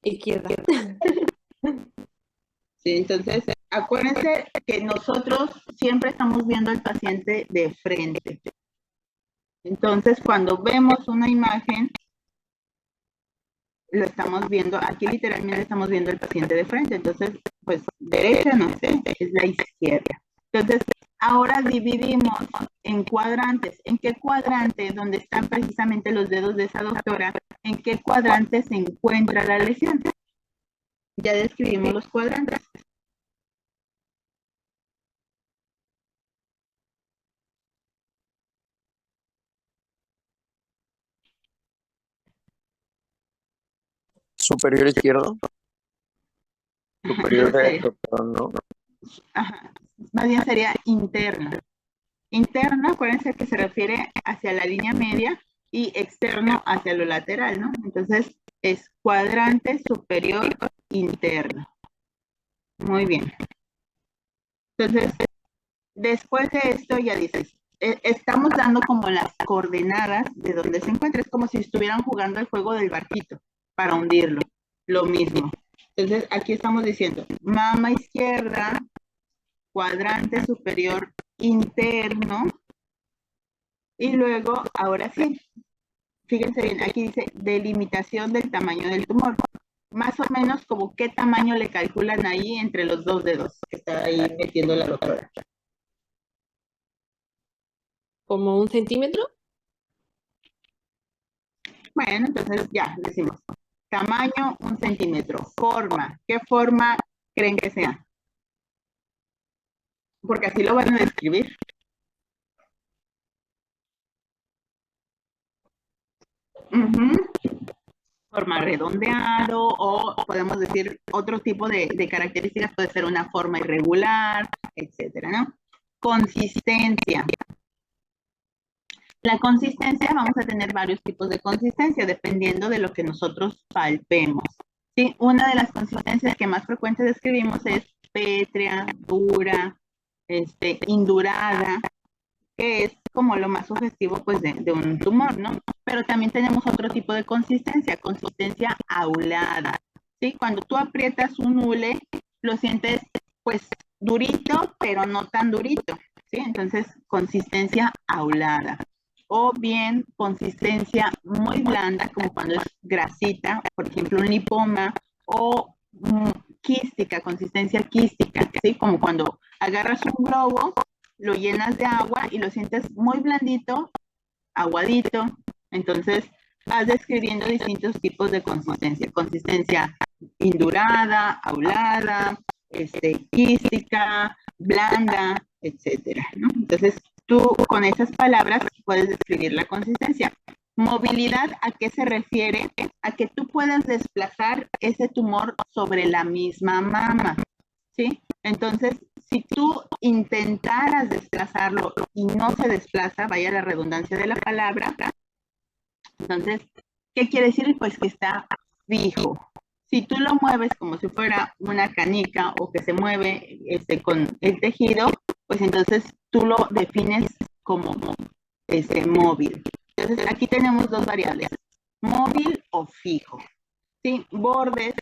Izquierda.
Sí, entonces, acuérdense que nosotros siempre estamos viendo al paciente de frente. Entonces, cuando vemos una imagen, lo estamos viendo, aquí literalmente estamos viendo al paciente de frente. Entonces, pues, derecha no es la izquierda. Entonces, ahora dividimos en cuadrantes. ¿En qué cuadrante, donde están precisamente los dedos de esa doctora, en qué cuadrante se encuentra la lesión? Ya describimos los cuadrantes.
Superior izquierdo. Superior
No sé.
derecho, perdón, ¿no?
Ajá. Más bien sería interno. Interno, acuérdense que se refiere hacia la línea media y externo hacia lo lateral, ¿no? Entonces, es cuadrante superior interno. Muy bien. Entonces, después de esto ya dices, estamos dando como las coordenadas de donde se encuentra. Es como si estuvieran jugando el juego del barquito para hundirlo. Lo mismo. Entonces, aquí estamos diciendo, mama izquierda, cuadrante superior interno, y luego, ahora sí, fíjense bien, aquí dice delimitación del tamaño del tumor. Más o menos como qué tamaño le calculan ahí entre los dos dedos que está ahí metiendo la doctora.
¿Como 1 centímetro?
Bueno, entonces ya decimos, tamaño 1 centímetro, forma, ¿qué forma creen que sea? Porque así lo van a describir. Forma redondeado, o podemos decir otro tipo de características, puede ser una forma irregular, etcétera, ¿no? Consistencia. La consistencia, vamos a tener varios tipos de consistencia dependiendo de lo que nosotros palpemos. ¿Sí? Una de las consistencias que más frecuente describimos es pétrea, dura, indurada, que es como lo más sugestivo pues de un tumor, ¿no? Pero también tenemos otro tipo de consistencia aulada, ¿sí? Cuando tú aprietas un hule, lo sientes pues durito, pero no tan durito, ¿sí? Entonces, consistencia aulada. O bien consistencia muy blanda, como cuando es grasita, por ejemplo, un lipoma, o quística, consistencia quística, ¿sí? Como cuando agarras un globo, lo llenas de agua y lo sientes muy blandito, aguadito. Entonces, vas describiendo distintos tipos de consistencia. Consistencia indurada, aulada, quística, blanda, etcétera, ¿no? Entonces, tú con esas palabras puedes describir la consistencia. Movilidad, ¿a qué se refiere? A que tú puedas desplazar ese tumor sobre la misma mama, ¿sí? Entonces, si tú intentaras desplazarlo y no se desplaza, vaya la redundancia de la palabra, entonces, ¿qué quiere decir? Pues que está fijo. Si tú lo mueves como si fuera una canica o que se mueve con el tejido, pues entonces tú lo defines como móvil. Entonces, aquí tenemos dos variables, móvil o fijo. Sí, bordes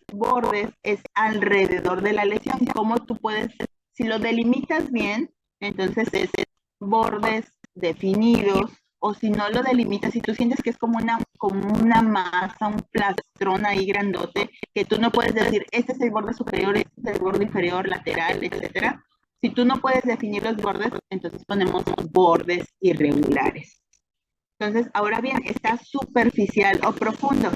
es alrededor de la lesión. ¿Cómo tú puedes, si lo delimitas bien, entonces es bordes definidos, o si no lo delimitas, si tú sientes que es como una masa, un plastrón ahí grandote, que tú no puedes decir, este es el borde superior, este es el borde inferior, lateral, etcétera. Si tú no puedes definir los bordes, entonces ponemos bordes irregulares. Entonces, ahora bien, está superficial o profundo.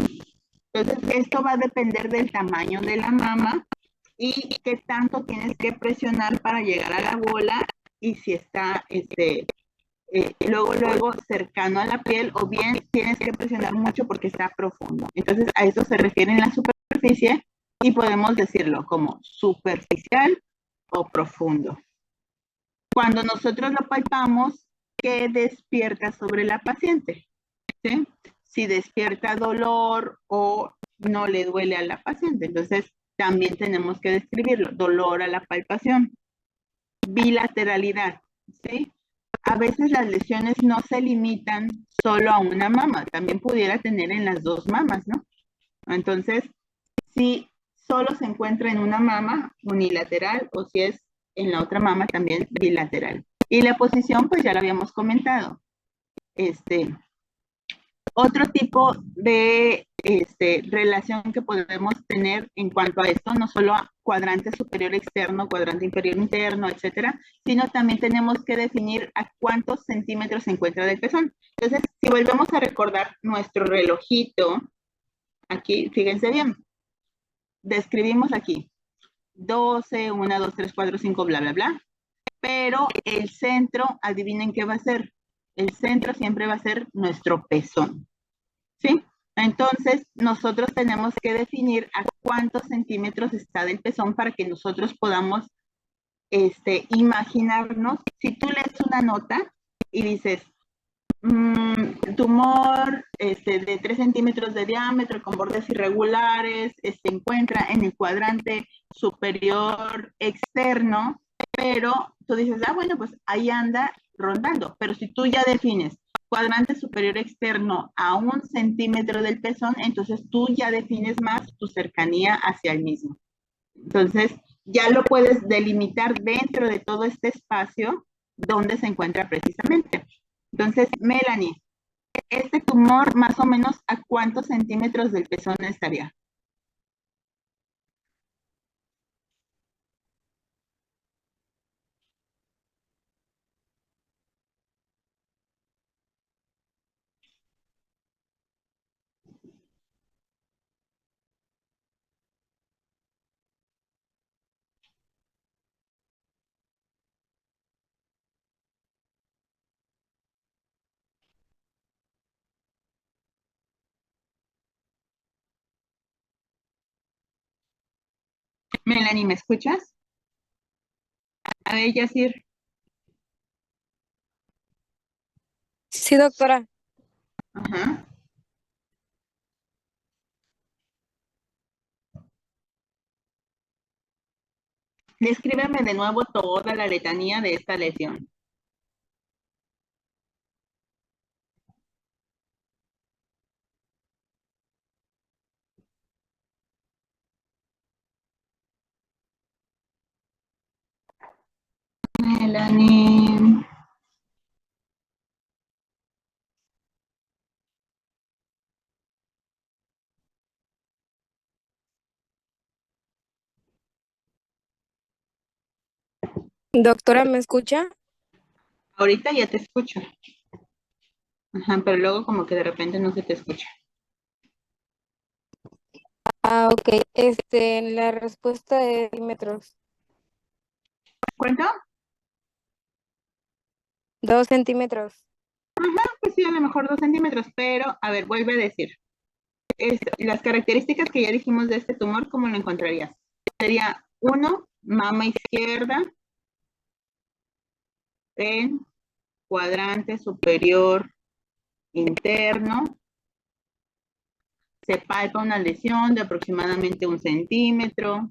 Entonces, esto va a depender del tamaño de la mama y qué tanto tienes que presionar para llegar a la bola y si está luego cercano a la piel o bien tienes que presionar mucho porque está profundo. Entonces, a eso se refiere en la superficie y podemos decirlo como superficial o profundo. Cuando nosotros lo palpamos, ¿qué despierta sobre la paciente? ¿Sí? Si despierta dolor o no le duele a la paciente. Entonces, también tenemos que describirlo. Dolor a la palpación. Bilateralidad, ¿sí? A veces las lesiones no se limitan solo a una mama, también pudiera tener en las dos mamas, ¿no? Entonces, si solo se encuentra en una mama unilateral o si es en la otra mama también bilateral. Y la posición, pues ya lo habíamos comentado. Otro tipo de relación que podemos tener en cuanto a esto, no solo a cuadrante superior externo, cuadrante inferior interno, etcétera, sino también tenemos que definir a cuántos centímetros se encuentra del pezón. Entonces, si volvemos a recordar nuestro relojito, aquí, fíjense bien, describimos aquí 12, 1, 2, 3, 4, 5, bla, bla, bla, pero el centro, adivinen qué va a ser. El centro siempre va a ser nuestro pezón. ¿Sí? Entonces, nosotros tenemos que definir a cuántos centímetros está del pezón para que nosotros podamos imaginarnos. Si tú lees una nota y dices, tumor de 3 centímetros de diámetro con bordes irregulares, se encuentra en el cuadrante superior externo, pero tú dices, bueno, pues ahí anda rondando. Pero si tú ya defines cuadrante superior externo a 1 centímetro del pezón, entonces tú ya defines más tu cercanía hacia el mismo. Entonces, ya lo puedes delimitar dentro de todo este espacio donde se encuentra precisamente. Entonces, Melanie, este tumor más o menos a cuántos centímetros del pezón estaría. Melanie, ¿me escuchas? A ver, Yacir.
Sí, doctora.
Ajá. Descríbeme de nuevo toda la letanía de esta lesión. Melanie.
Doctora, ¿me escucha?
Ahorita ya te escucho. Ajá, pero luego como que de repente no se te escucha.
Ah, ok. La respuesta de centímetros.
¿Cuánto?
2 centímetros.
Pues sí, a lo mejor 2 centímetros, pero a ver, vuelve a decir. Las características que ya dijimos de este tumor, ¿cómo lo encontrarías? Sería 1, mama izquierda, en cuadrante superior interno, se palpa una lesión de aproximadamente 1 centímetro,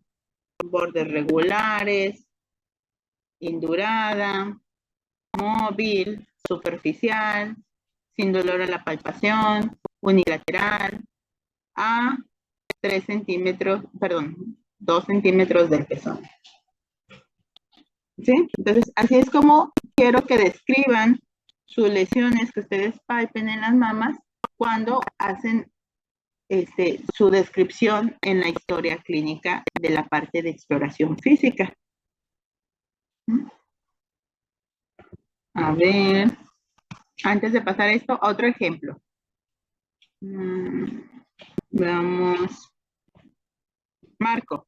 bordes regulares, indurada, móvil, superficial, sin dolor a la palpación, unilateral, a 3 centímetros, perdón, 2 centímetros del pezón. ¿Sí? Entonces, así es como quiero que describan sus lesiones que ustedes palpen en las mamas cuando hacen su descripción en la historia clínica de la parte de exploración física. A ver, antes de pasar esto, otro ejemplo. Veamos. Marco,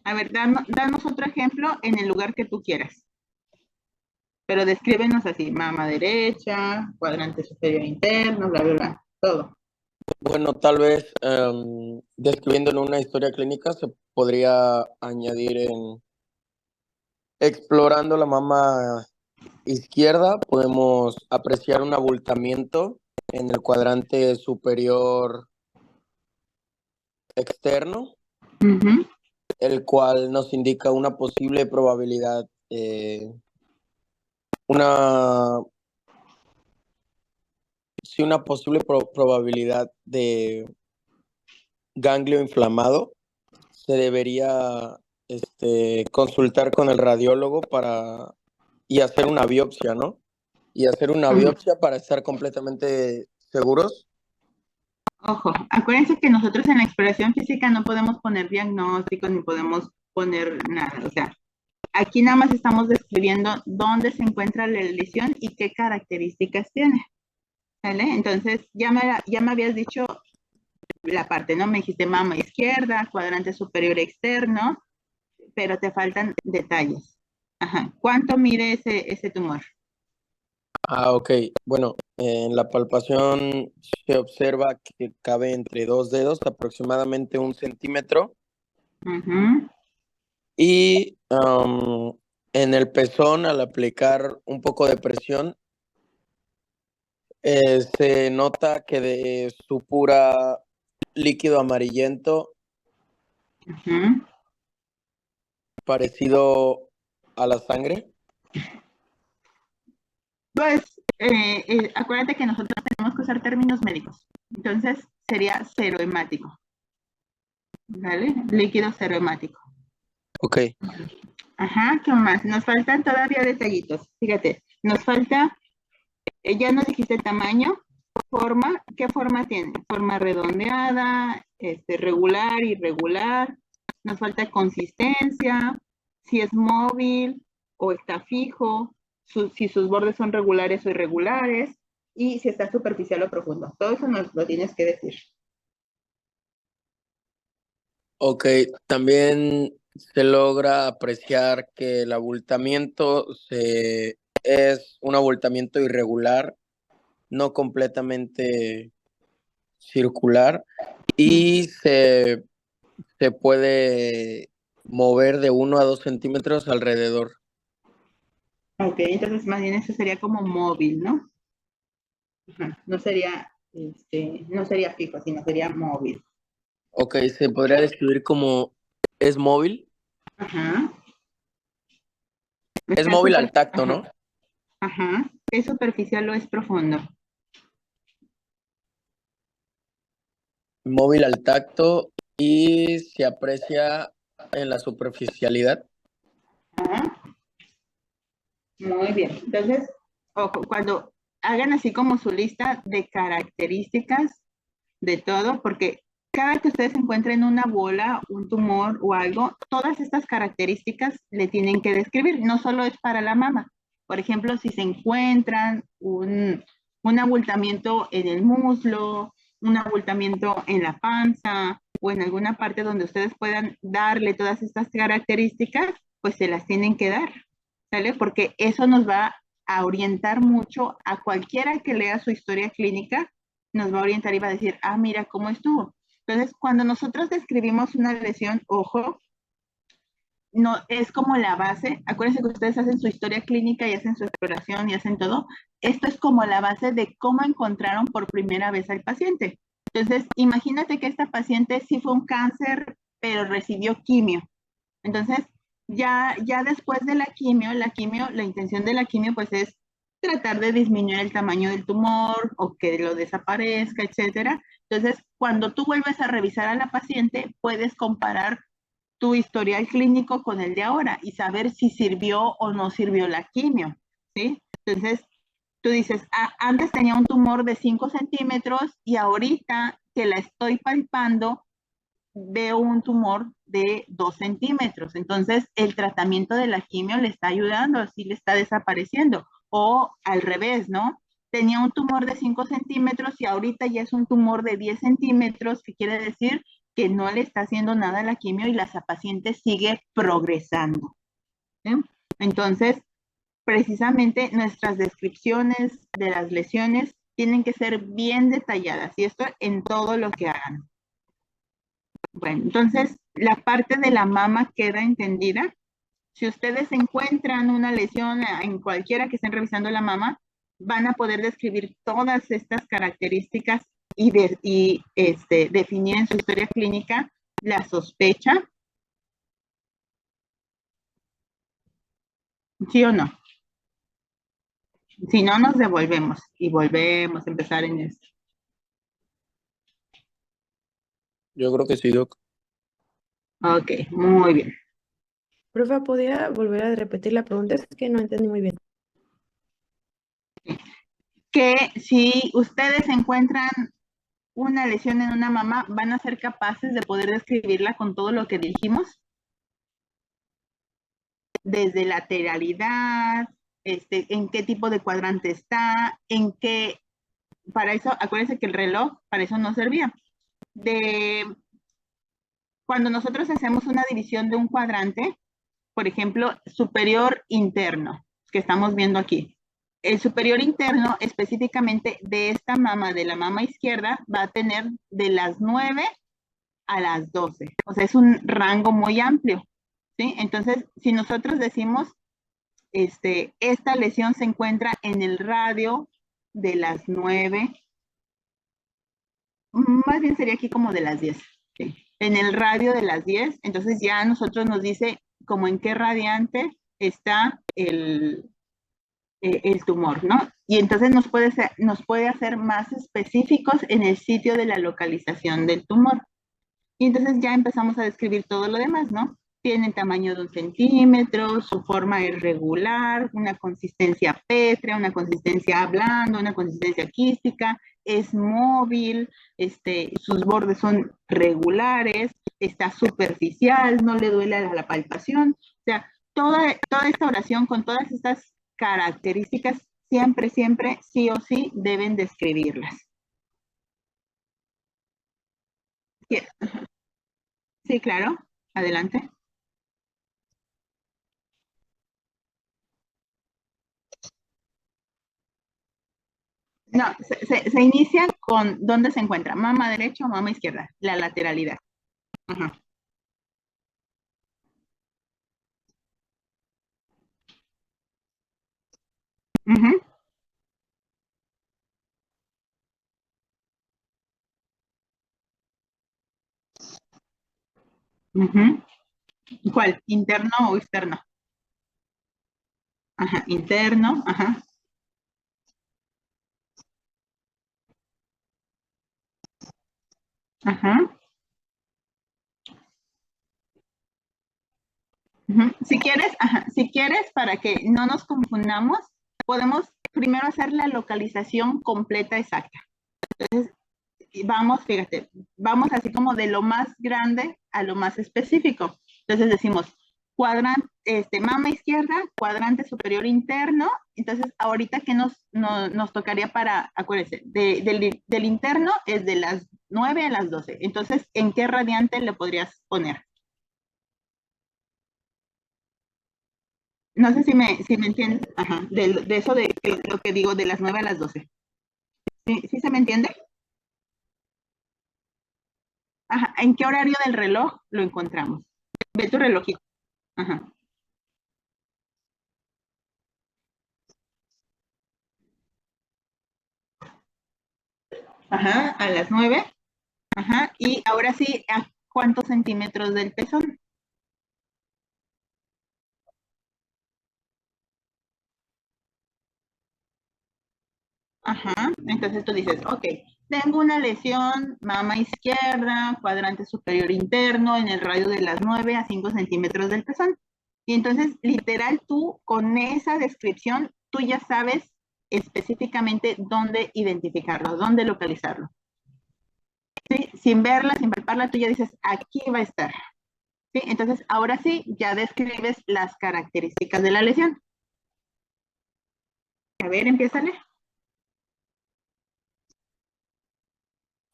a ver, danos otro ejemplo en el lugar que tú quieras. Pero descríbenos así, mama derecha, cuadrante superior interno, bla, bla, bla, todo.
Bueno, tal vez describiendo en una historia clínica se podría añadir en explorando la mama izquierda, podemos apreciar un abultamiento en el cuadrante superior externo, el cual nos indica una posible probabilidad, una posible probabilidad de ganglio inflamado. Se debería consultar con el radiólogo y hacer una biopsia, ¿no? Y hacer una biopsia para estar completamente seguros.
Ojo, acuérdense que nosotros en la exploración física no podemos poner diagnósticos ni podemos poner nada. O sea, aquí nada más estamos describiendo dónde se encuentra la lesión y qué características tiene. ¿Vale? Entonces, ya me habías dicho la parte, ¿no? Me dijiste mama izquierda, cuadrante superior externo, pero te faltan detalles. Ajá. ¿Cuánto mide ese tumor?
Ok. Bueno, en la palpación se observa que cabe entre 2 dedos, aproximadamente 1 centímetro. Y en el pezón, al aplicar un poco de presión, se nota que de su pura líquido amarillento, parecido a la sangre.
Pues, acuérdate que nosotros tenemos que usar términos médicos. Entonces, sería serohemático. ¿Vale? Líquido serohemático.
Ok.
Ajá, ¿qué más? Nos faltan todavía detallitos. Fíjate, nos falta, ya nos dijiste el tamaño, forma, ¿qué forma tiene? Forma redondeada, regular, irregular. Nos falta consistencia, si es móvil o está fijo, si sus bordes son regulares o irregulares, y si está superficial o profundo. Todo eso nos lo tienes que decir.
Ok, también se logra apreciar que el abultamiento es un abultamiento irregular, no completamente circular, y se puede mover de 1 a 2 centímetros alrededor.
Ok, entonces más bien eso sería como móvil, ¿no? Ajá, no sería fijo, sino sería móvil.
Ok, se podría describir como es móvil.
Ajá.
Es
Está
móvil al
súper,
tacto,
ajá,
¿no?
ajá. ¿Es superficial o es profundo?
Móvil al tacto y se aprecia en la superficialidad.
Ajá. Muy bien. Entonces, ojo, cuando hagan así como su lista de características de todo, porque cada que ustedes encuentren una bola, un tumor o algo, todas estas características le tienen que describir, no solo es para la mama. Por ejemplo, si se encuentran un abultamiento en el muslo, un abultamiento en la panza o en alguna parte donde ustedes puedan darle todas estas características, pues se las tienen que dar, ¿sale? Porque eso nos va a orientar mucho a cualquiera que lea su historia clínica, nos va a orientar y va a decir, ah, mira cómo estuvo. Entonces, cuando nosotros describimos una lesión, ojo, no es como la base. Acuérdense que ustedes hacen su historia clínica y hacen su exploración y hacen todo. Esto es como la base de cómo encontraron por primera vez al paciente. Entonces, imagínate que esta paciente sí fue un cáncer, pero recibió quimio. Entonces, ya después de la intención de la quimio, pues es tratar de disminuir el tamaño del tumor o que lo desaparezca, etcétera. Entonces, cuando tú vuelves a revisar a la paciente, puedes comparar tu historial clínico con el de ahora y saber si sirvió o no sirvió la quimio, ¿sí? Entonces, tú dices, ah, antes tenía un tumor de 5 centímetros y ahorita que la estoy palpando, veo un tumor de 2 centímetros. Entonces, el tratamiento de la quimio le está ayudando, así le está desapareciendo. O al revés, ¿no? Tenía un tumor de 5 centímetros y ahorita ya es un tumor de 10 centímetros, que quiere decir que no le está haciendo nada a la quimio y la paciente sigue progresando. ¿Sí? Entonces, precisamente nuestras descripciones de las lesiones tienen que ser bien detalladas y esto en todo lo que hagan. Bueno, entonces la parte de la mama queda entendida. Si ustedes encuentran una lesión en cualquiera que estén revisando la mama, van a poder describir todas estas características y definir en su historia clínica la sospecha, ¿sí o no? Si no, nos devolvemos y volvemos a empezar en esto.
Yo creo que sí, Doc.
Ok, muy bien.
Profe, ¿podría volver a repetir la pregunta? Es que no entendí muy bien.
Que si ustedes encuentran una lesión en una mama, ¿van a ser capaces de poder describirla con todo lo que dijimos? Desde lateralidad, en qué tipo de cuadrante está, para eso, acuérdense que el reloj, para eso no servía. Cuando nosotros hacemos una división de un cuadrante, por ejemplo, superior interno, que estamos viendo aquí. El superior interno, específicamente de esta mama, de la mama izquierda, va a tener de las 9 a las 12. O sea, es un rango muy amplio, ¿sí? Entonces, si nosotros decimos, esta lesión se encuentra en el radio de las 9, más bien sería aquí como de las 10, ¿sí? En el radio de las 10, entonces ya a nosotros nos dice como en qué radiante está el tumor, ¿no? Y entonces nos puede hacer más específicos en el sitio de la localización del tumor. Y entonces ya empezamos a describir todo lo demás, ¿no? Tiene el tamaño de 1 centímetro, su forma es regular, una consistencia pétrea, una consistencia blanda, una consistencia quística, es móvil, sus bordes son regulares, está superficial, no le duele a la palpación. O sea, toda esta oración con todas estas características, siempre, siempre, sí o sí, deben describirlas. Sí, claro. Adelante. No, se inicia con dónde se encuentra, mama derecha o mama izquierda, la lateralidad. Ajá. Ujú, ujú. ¿Cuál? ¿Interno o externo? Ajá, interno, ajá, ajá. Ujú. Si quieres, ajá, si quieres, para que no nos confundamos, podemos primero hacer la localización completa exacta. Y vamos, fíjate, vamos así como de lo más grande a lo más específico. Entonces decimos cuadrante, mama izquierda, cuadrante superior interno. Entonces, ahorita que nos tocaría para, acuérdense, del interno es de las 9 a las 12. Entonces, ¿en qué radiante le podrías poner? No sé si me entiendes, ajá, de eso de lo que digo de las 9 a las 12. ¿Sí se me entiende? Ajá, ¿en qué horario del reloj lo encontramos? Ve tu relojito. Ajá. Ajá, a las 9. Ajá, y ahora sí, ¿a cuántos centímetros del pezón? Ajá, entonces tú dices, ok, tengo una lesión, mama izquierda, cuadrante superior interno, en el radio de las 9 a 5 centímetros del pezón. Y entonces, literal, tú con esa descripción, tú ya sabes específicamente dónde identificarlo, dónde localizarlo. ¿Sí? Sin verla, sin palparla, tú ya dices, aquí va a estar. ¿Sí? Entonces, ahora sí, ya describes las características de la lesión. A ver, empiézale.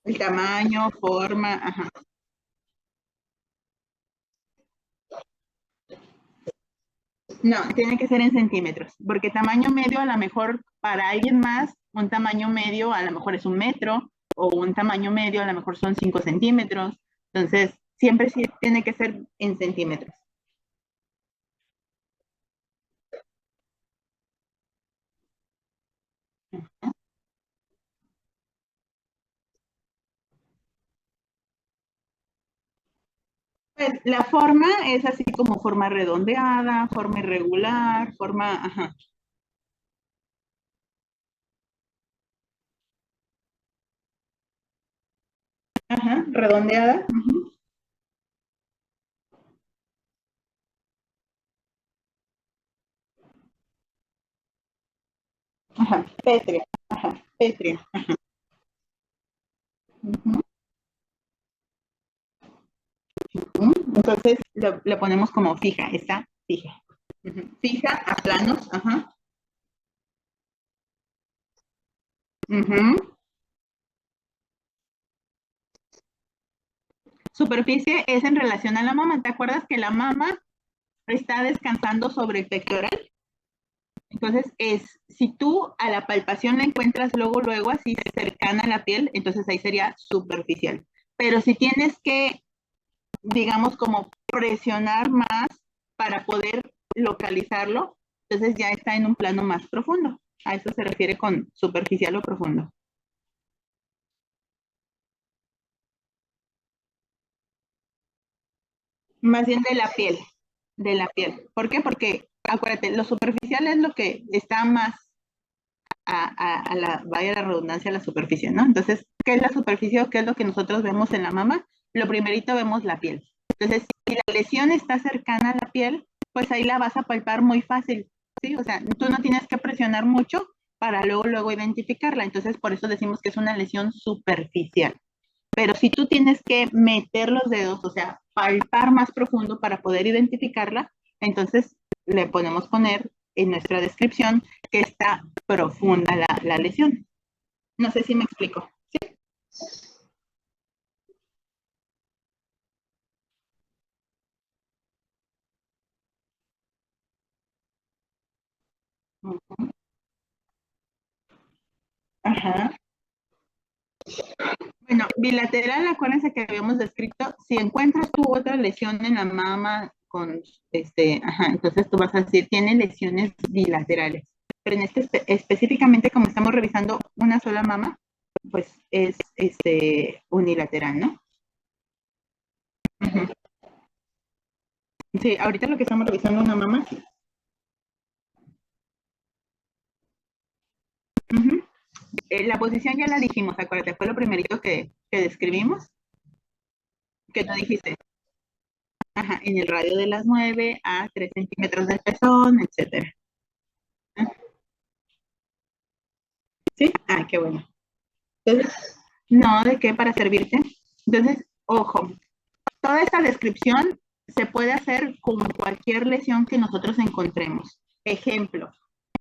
El tamaño, forma, ajá. No, tiene que ser en centímetros, porque tamaño medio a lo mejor para alguien más, un tamaño medio a lo mejor es 1 metro, o un tamaño medio a lo mejor son 5 centímetros. Entonces, siempre sí tiene que ser en centímetros. Pues la forma es así como forma redondeada, forma irregular, forma, ajá, ajá, redondeada, ajá, pétrea, ajá, pétrea. Ujú, ujú. Entonces le ponemos como fija, está fija. Ujú. Fija a planos, ajá. Ujú. Superficie es en relación a la mama. ¿Te acuerdas que la mama está descansando sobre el pectoral? Entonces, si tú a la palpación la encuentras luego, así cercana a la piel, entonces ahí sería superficial. Pero si tienes que, digamos, como presionar más para poder localizarlo, entonces ya está en un plano más profundo. A eso se refiere con superficial o profundo. Más bien de la piel, de la piel. ¿Por qué? Porque, acuérdate, lo superficial es lo que está más vaya la redundancia, a la superficie, ¿no? Entonces, ¿qué es la superficie o qué es lo que nosotros vemos en la mama? Lo primerito vemos la piel. Entonces, si la lesión está cercana a la piel, pues ahí la vas a palpar muy fácil, ¿sí? O sea, tú no tienes que presionar mucho para luego identificarla. Entonces, por eso decimos que es una lesión superficial. Pero si tú tienes que meter los dedos, o sea, palpar más profundo para poder identificarla, entonces le podemos poner en nuestra descripción que está profunda la lesión. No sé si me explico. Ajá. Bueno, bilateral, acuérdense que habíamos descrito, si encuentras tú otra lesión en la mama con ajá, entonces tú vas a decir, tiene lesiones bilaterales. pero en específicamente como estamos revisando una sola mama, pues es unilateral, ¿no? Ujú. Sí, ahorita lo que estamos revisando una mama, sí. Ujú. La posición ya la dijimos, acuérdate, fue lo primerito que describimos, que tú dijiste. Ajá, en el radio de las 9 a 3 centímetros del pezón, etcétera. ¿Sí? Ah, qué bueno. Entonces, no, ¿de qué? Para servirte. Entonces, ojo, toda esta descripción se puede hacer con cualquier lesión que nosotros encontremos. Ejemplo,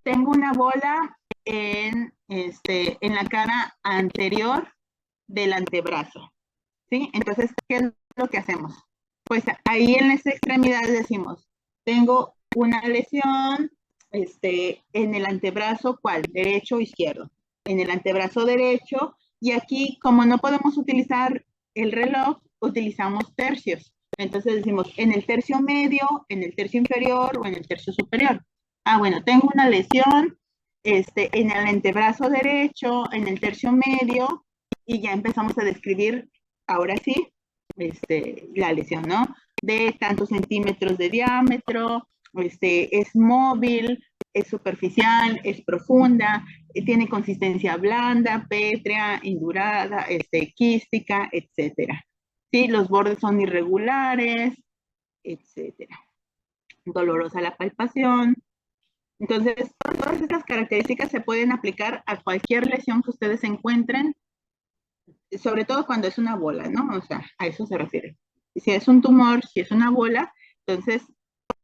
tengo una bola en la cara anterior del antebrazo, ¿sí? Entonces, ¿qué es lo que hacemos? Pues ahí en las extremidades decimos, tengo una lesión en el antebrazo, ¿cuál? ¿Derecho o izquierdo? En el antebrazo derecho, y aquí, como no podemos utilizar el reloj, utilizamos tercios. Entonces decimos, en el tercio medio, en el tercio inferior o en el tercio superior. Ah, bueno, tengo una lesión en el antebrazo derecho, en el tercio medio, y ya empezamos a describir, ahora sí, la lesión, ¿no? De tantos centímetros de diámetro, es móvil, es superficial, es profunda, tiene consistencia blanda, pétrea, indurada, quística, etcétera. Sí, los bordes son irregulares, etcétera. Dolorosa la palpación. Entonces, todas estas características se pueden aplicar a cualquier lesión que ustedes encuentren, sobre todo cuando es una bola, ¿no? O sea, a eso se refiere. Si es un tumor, si es una bola, entonces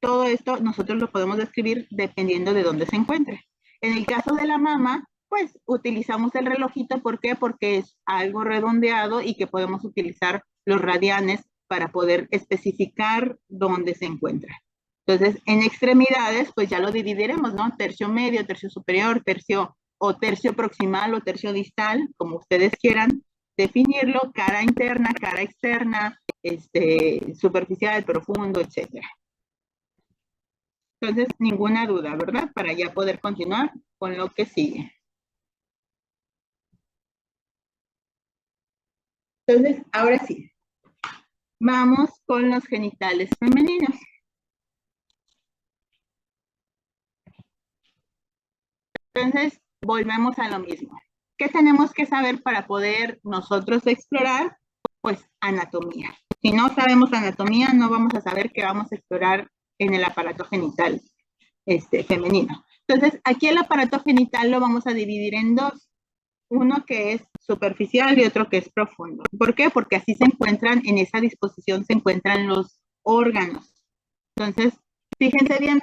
todo esto nosotros lo podemos describir dependiendo de dónde se encuentre. En el caso de la mama, pues utilizamos el relojito, ¿por qué? Porque es algo redondeado y que podemos utilizar los radianes para poder especificar dónde se encuentra. Entonces, en extremidades, pues ya lo dividiremos, ¿no? Tercio medio, tercio superior, tercio proximal o tercio distal, como ustedes quieran definirlo, cara interna, cara externa, superficial, profundo, etcétera. Entonces, ninguna duda, ¿verdad? Para ya poder continuar con lo que sigue. Entonces, ahora sí, vamos con los genitales femeninos. Entonces, volvemos a lo mismo. ¿Qué tenemos que saber para poder nosotros explorar? Pues anatomía. Si no sabemos anatomía, no vamos a saber qué vamos a explorar en el aparato genital femenino. Entonces, aquí el aparato genital lo vamos a dividir en dos. Uno que es superficial y otro que es profundo. ¿Por qué? Porque así se encuentran, en esa disposición se encuentran los órganos. Entonces, fíjense bien,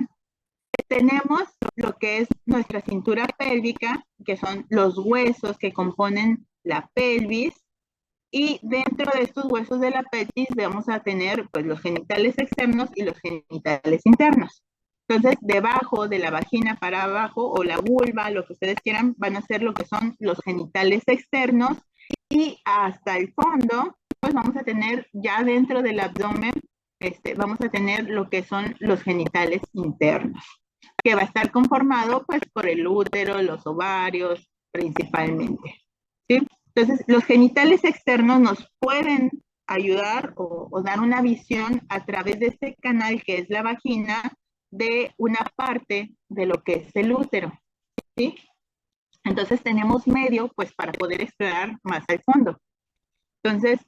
tenemos lo que es nuestra cintura pélvica, que son los huesos que componen la pelvis, y dentro de estos huesos de la pelvis vamos a tener pues los genitales externos y los genitales internos. Entonces, debajo de la vagina para abajo, o la vulva, lo que ustedes quieran, van a ser lo que son los genitales externos, y hasta el fondo, pues vamos a tener ya dentro del abdomen, vamos a tener lo que son los genitales internos, que va a estar conformado pues por el útero, los ovarios principalmente, ¿sí? Entonces, los genitales externos nos pueden ayudar o dar una visión a través de este canal que es la vagina, de una parte de lo que es el útero, ¿sí? Entonces tenemos medio pues para poder explorar más al fondo. Entonces,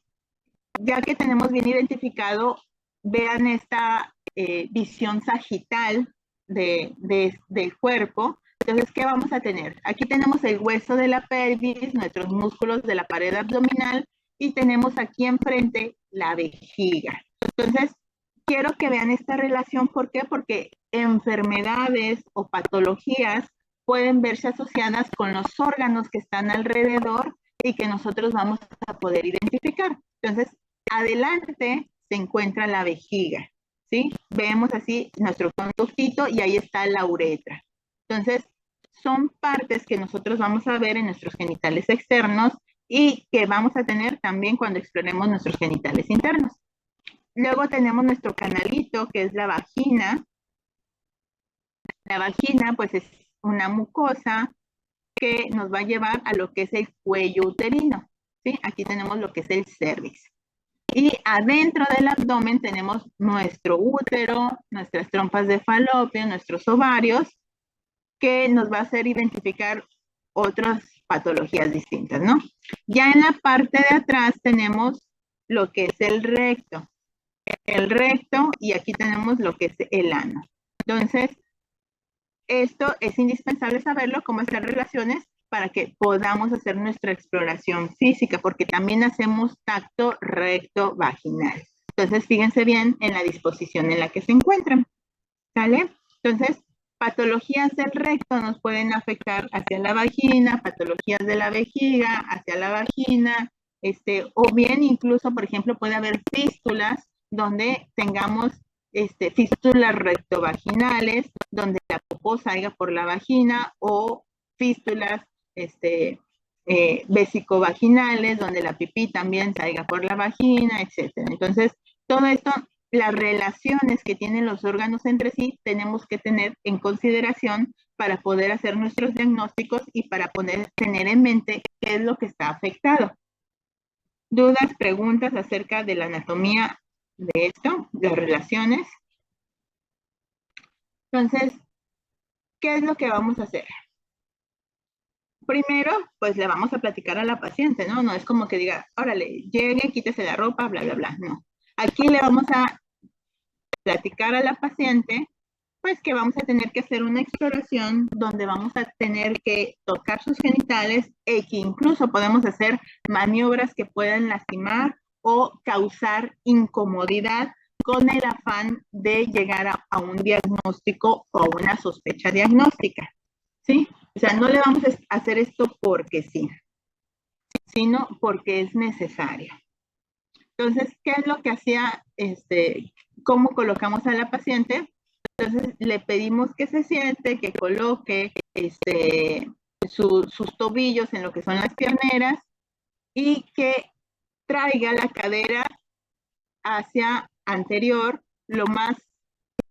ya que tenemos bien identificado, vean esta visión sagital del cuerpo. Entonces, ¿qué vamos a tener? Aquí tenemos el hueso de la pelvis, nuestros músculos de la pared abdominal, y tenemos aquí enfrente la vejiga. Entonces, quiero que vean esta relación. ¿Por qué? Porque enfermedades o patologías pueden verse asociadas con los órganos que están alrededor y que nosotros vamos a poder identificar. Entonces, adelante se encuentra la vejiga, ¿sí? Vemos así nuestro conductito y ahí está la uretra. Entonces, son partes que nosotros vamos a ver en nuestros genitales externos y que vamos a tener también cuando exploremos nuestros genitales internos. Luego tenemos nuestro canalito, que es la vagina. La vagina, pues, es una mucosa que nos va a llevar a lo que es el cuello uterino, ¿sí? Aquí tenemos lo que es el cervix. Y adentro del abdomen tenemos nuestro útero, nuestras trompas de falopio, nuestros ovarios, que nos va a hacer identificar otras patologías distintas, ¿no? Ya en la parte de atrás tenemos lo que es el recto. El recto, y aquí tenemos lo que es el ano. Entonces, esto es indispensable saberlo, cómo están relaciones, para que podamos hacer nuestra exploración física, porque también hacemos tacto recto vaginal. Entonces, fíjense bien en la disposición en la que se encuentran, ¿sale? Entonces, patologías del recto nos pueden afectar hacia la vagina, patologías de la vejiga hacia la vagina, o bien incluso, por ejemplo, puede haber fístulas donde tengamos fístulas rectovaginales, donde la popó salga por la vagina, o fístulas vesicovaginales, donde la pipí también salga por la vagina, etcétera. Entonces, todo esto, las relaciones que tienen los órganos entre sí, tenemos que tener en consideración para poder hacer nuestros diagnósticos y para poder tener en mente qué es lo que está afectado. ¿Dudas, preguntas acerca de la anatomía de esto, las relaciones? Entonces, ¿qué es lo que vamos a hacer? Primero, pues le vamos a platicar a la paciente, ¿no? No es como que diga, órale, llegue, quítese la ropa, bla, bla, bla. No. Aquí le vamos a platicar a la paciente, pues que vamos a tener que hacer una exploración donde vamos a tener que tocar sus genitales y que incluso podemos hacer maniobras que puedan lastimar o causar incomodidad con el afán de llegar a un diagnóstico o a una sospecha diagnóstica, ¿sí? O sea, no le vamos a hacer esto porque sí, sino porque es necesario. Entonces, ¿qué es lo que hacía, cómo colocamos a la paciente? Entonces, le pedimos que se siente, que coloque sus tobillos en lo que son las pierneras y que traiga la cadera hacia anterior, lo más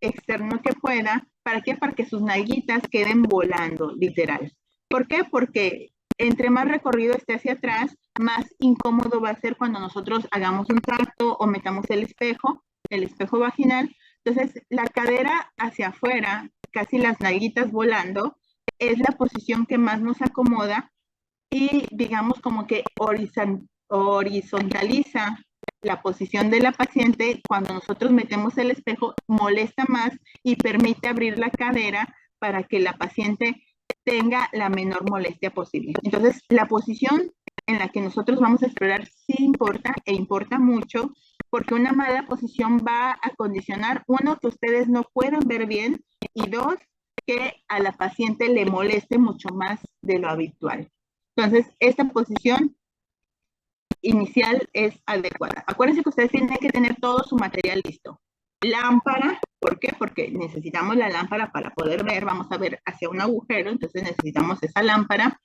externo que pueda. ¿Para qué? Para que sus nalguitas queden volando, literal. ¿Por qué? Porque entre más recorrido esté hacia atrás, más incómodo va a ser cuando nosotros hagamos un tacto o metamos el espejo vaginal. Entonces, la cadera hacia afuera, casi las nalguitas volando, es la posición que más nos acomoda y, digamos, como que horizontaliza la posición de la paciente. Cuando nosotros metemos el espejo, molesta más y permite abrir la cadera para que la paciente tenga la menor molestia posible. Entonces, la posición en la que nosotros vamos a explorar sí importa, e importa mucho, porque una mala posición va a condicionar, uno, que ustedes no puedan ver bien, y dos, que a la paciente le moleste mucho más de lo habitual. Entonces, esta posición inicial es adecuada. Acuérdense que ustedes tienen que tener todo su material listo. Lámpara, ¿por qué? Porque necesitamos la lámpara para poder ver, vamos a ver hacia un agujero, entonces necesitamos esa lámpara,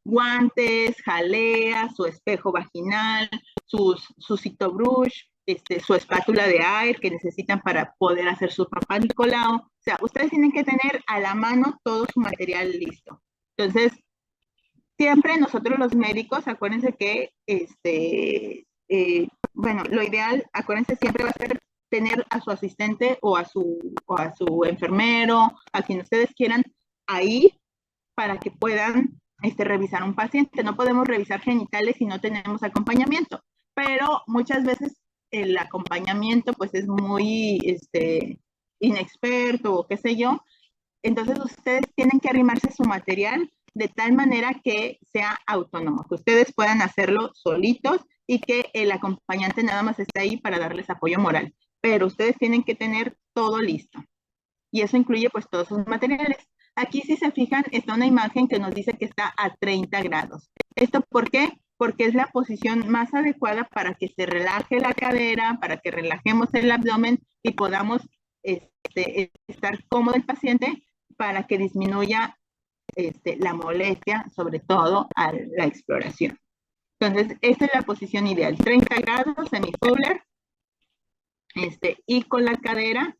guantes, jalea, su espejo vaginal, su citobrush, su espátula de aire que necesitan para poder hacer su papá Nicolau. O sea, ustedes tienen que tener a la mano todo su material listo. Entonces, siempre nosotros los médicos, acuérdense que, bueno, lo ideal, acuérdense, siempre va a ser tener a su asistente o a su enfermero, a quien ustedes quieran, ahí para que puedan revisar un paciente. No podemos revisar genitales si no tenemos acompañamiento, pero muchas veces el acompañamiento pues es muy inexperto o qué sé yo. Entonces ustedes tienen que arrimarse su material de tal manera que sea autónomo, que ustedes puedan hacerlo solitos y que el acompañante nada más esté ahí para darles apoyo moral. Pero ustedes tienen que tener todo listo. Y eso incluye pues todos sus materiales. Aquí, si se fijan, está una imagen que nos dice que está a 30 grados. ¿Esto por qué? Porque es la posición más adecuada para que se relaje la cadera, para que relajemos el abdomen y podamos estar cómodo el paciente para que disminuya la molestia, sobre todo a la exploración. Entonces, esta es la posición ideal. 30 grados, semi-Fowler, y con la cadera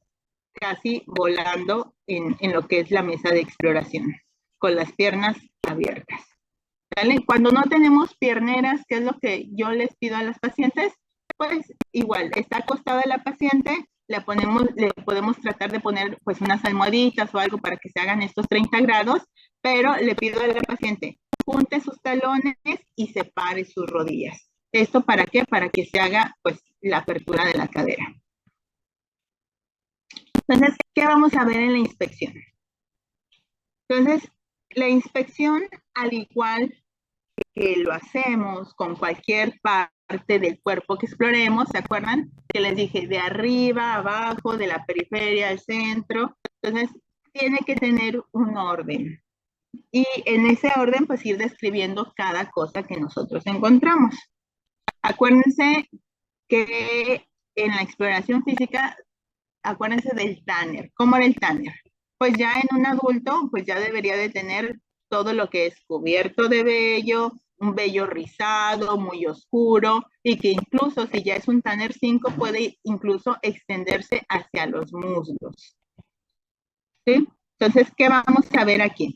casi volando en lo que es la mesa de exploración, con las piernas abiertas. ¿Vale? Cuando no tenemos pierneras, ¿qué es lo que yo les pido a las pacientes? Pues igual, está acostada la paciente, le podemos tratar de poner pues unas almohaditas o algo para que se hagan estos 30 grados, pero le pido a la paciente, junte sus talones y separe sus rodillas. ¿Esto para qué? Para que se haga pues la apertura de la cadera. Entonces, ¿qué vamos a ver en la inspección? Entonces, la inspección, al igual que lo hacemos con cualquier parte del cuerpo que exploremos, ¿se acuerdan? Que les dije de arriba, abajo, de la periferia, al centro. Entonces, tiene que tener un orden. Y en ese orden, pues ir describiendo cada cosa que nosotros encontramos. Acuérdense que en la exploración física, acuérdense del Tanner. ¿Cómo era el Tanner? Pues ya en un adulto, pues ya debería de tener todo lo que es cubierto de vello, un vello rizado, muy oscuro, y que incluso si ya es un Tanner 5, puede incluso extenderse hacia los muslos. ¿Sí? Entonces, ¿qué vamos a ver aquí?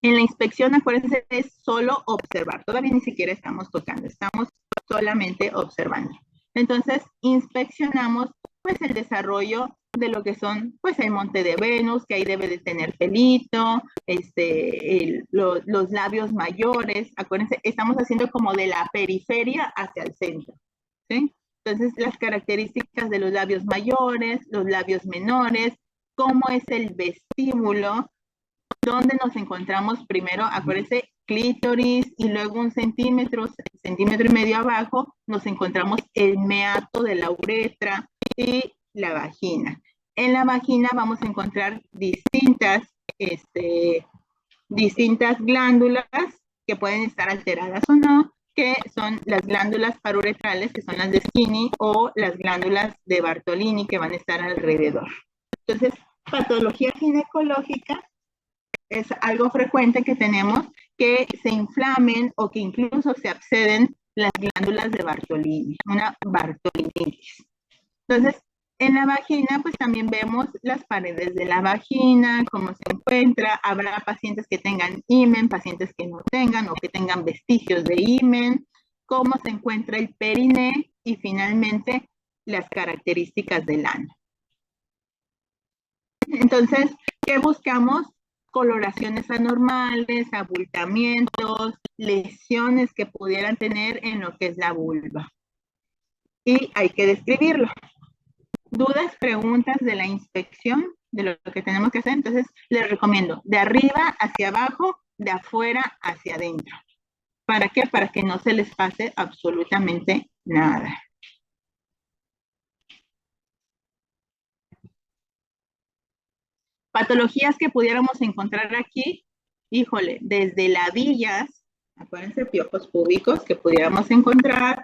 En la inspección, acuérdense, es solo observar. Todavía ni siquiera estamos tocando, estamos solamente observando. Entonces, inspeccionamos pues el desarrollo de lo que son pues el monte de Venus, que ahí debe de tener pelito, los labios mayores. Acuérdense, estamos haciendo como de la periferia hacia el centro, ¿sí? Entonces, las características de los labios mayores, los labios menores, cómo es el vestíbulo, donde nos encontramos primero, acuérdense, clítoris, y luego un centímetro y medio abajo, nos encontramos el meato de la uretra y la vagina. En la vagina vamos a encontrar distintas glándulas que pueden estar alteradas o no, que son las glándulas paruretrales, que son las de Skinny, o las glándulas de Bartolini, que van a estar alrededor. Entonces, patología ginecológica es algo frecuente que tenemos, que se inflamen o que incluso se absceden las glándulas de Bartolini, una Bartolinitis. Entonces, en la vagina, pues también vemos las paredes de la vagina, cómo se encuentra. Habrá pacientes que tengan himen, pacientes que no tengan o que tengan vestigios de himen, cómo se encuentra el periné y finalmente las características del ano. Entonces, ¿qué buscamos? Coloraciones anormales, abultamientos, lesiones que pudieran tener en lo que es la vulva. Y hay que describirlo. Dudas, preguntas de la inspección, de lo que tenemos que hacer. Entonces, les recomiendo de arriba hacia abajo, de afuera hacia adentro. ¿Para qué? Para que no se les pase absolutamente nada. Patologías que pudiéramos encontrar aquí, híjole, desde ladillas, acuérdense, piojos púbicos que pudiéramos encontrar,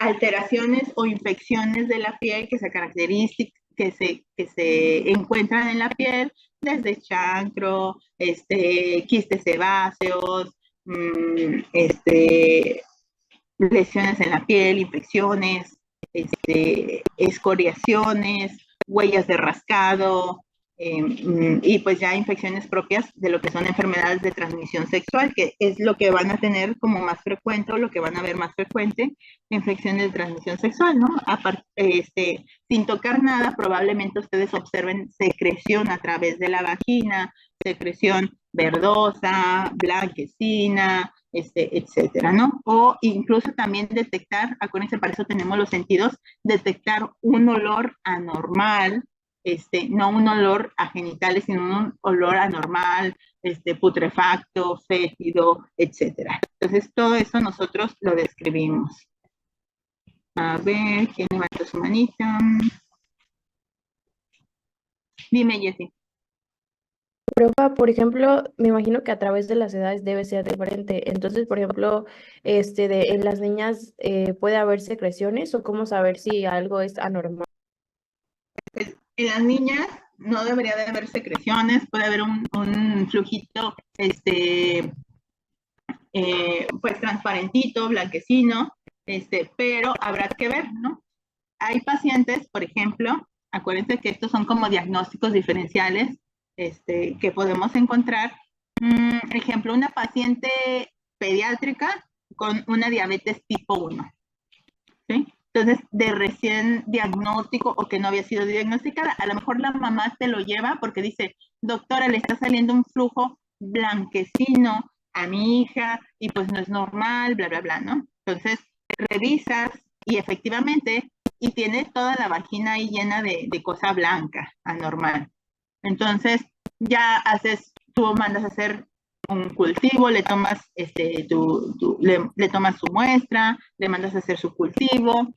alteraciones o infecciones de la piel que se encuentran en la piel, desde chancro, quistes sebáceos, lesiones en la piel, infecciones, escoriaciones, huellas de rascado, y pues ya infecciones propias de lo que son enfermedades de transmisión sexual, que es lo que van a tener como más frecuente o lo que van a ver más frecuente, infecciones de transmisión sexual, ¿no? Sin tocar nada, probablemente ustedes observen secreción a través de la vagina, secreción verdosa, blanquecina, etcétera, ¿no? O incluso también detectar, acuérdense, para eso tenemos los sentidos, detectar un olor anormal, no un olor a genitales, sino un olor anormal, putrefacto, fétido, etcétera. Entonces, todo eso nosotros lo describimos. A ver, ¿quién levanta su manita? Dime, Jessie.
Profa, por ejemplo, me imagino que a través de las edades debe ser diferente. Entonces, por ejemplo, en las niñas puede haber secreciones, o cómo saber si algo es anormal.
Pues, en las niñas no debería de haber secreciones, puede haber un flujito, pues transparentito, blanquecino, pero habrá que ver, ¿no? Hay pacientes, por ejemplo, Acuérdense que estos son como diagnósticos diferenciales que podemos encontrar. Ejemplo, una paciente pediátrica con una diabetes tipo 1, ¿sí? Entonces, de recién diagnóstico o que no había sido diagnosticada, a lo mejor la mamá te lo lleva porque dice, doctora, le está saliendo un flujo blanquecino a mi hija y pues no es normal, bla, bla, bla, ¿no? Entonces, revisas y efectivamente, y tiene toda la vagina ahí llena de cosa blanca, anormal. Entonces, ya tú mandas a hacer un cultivo, le tomas, le tomas su muestra, le mandas a hacer su cultivo,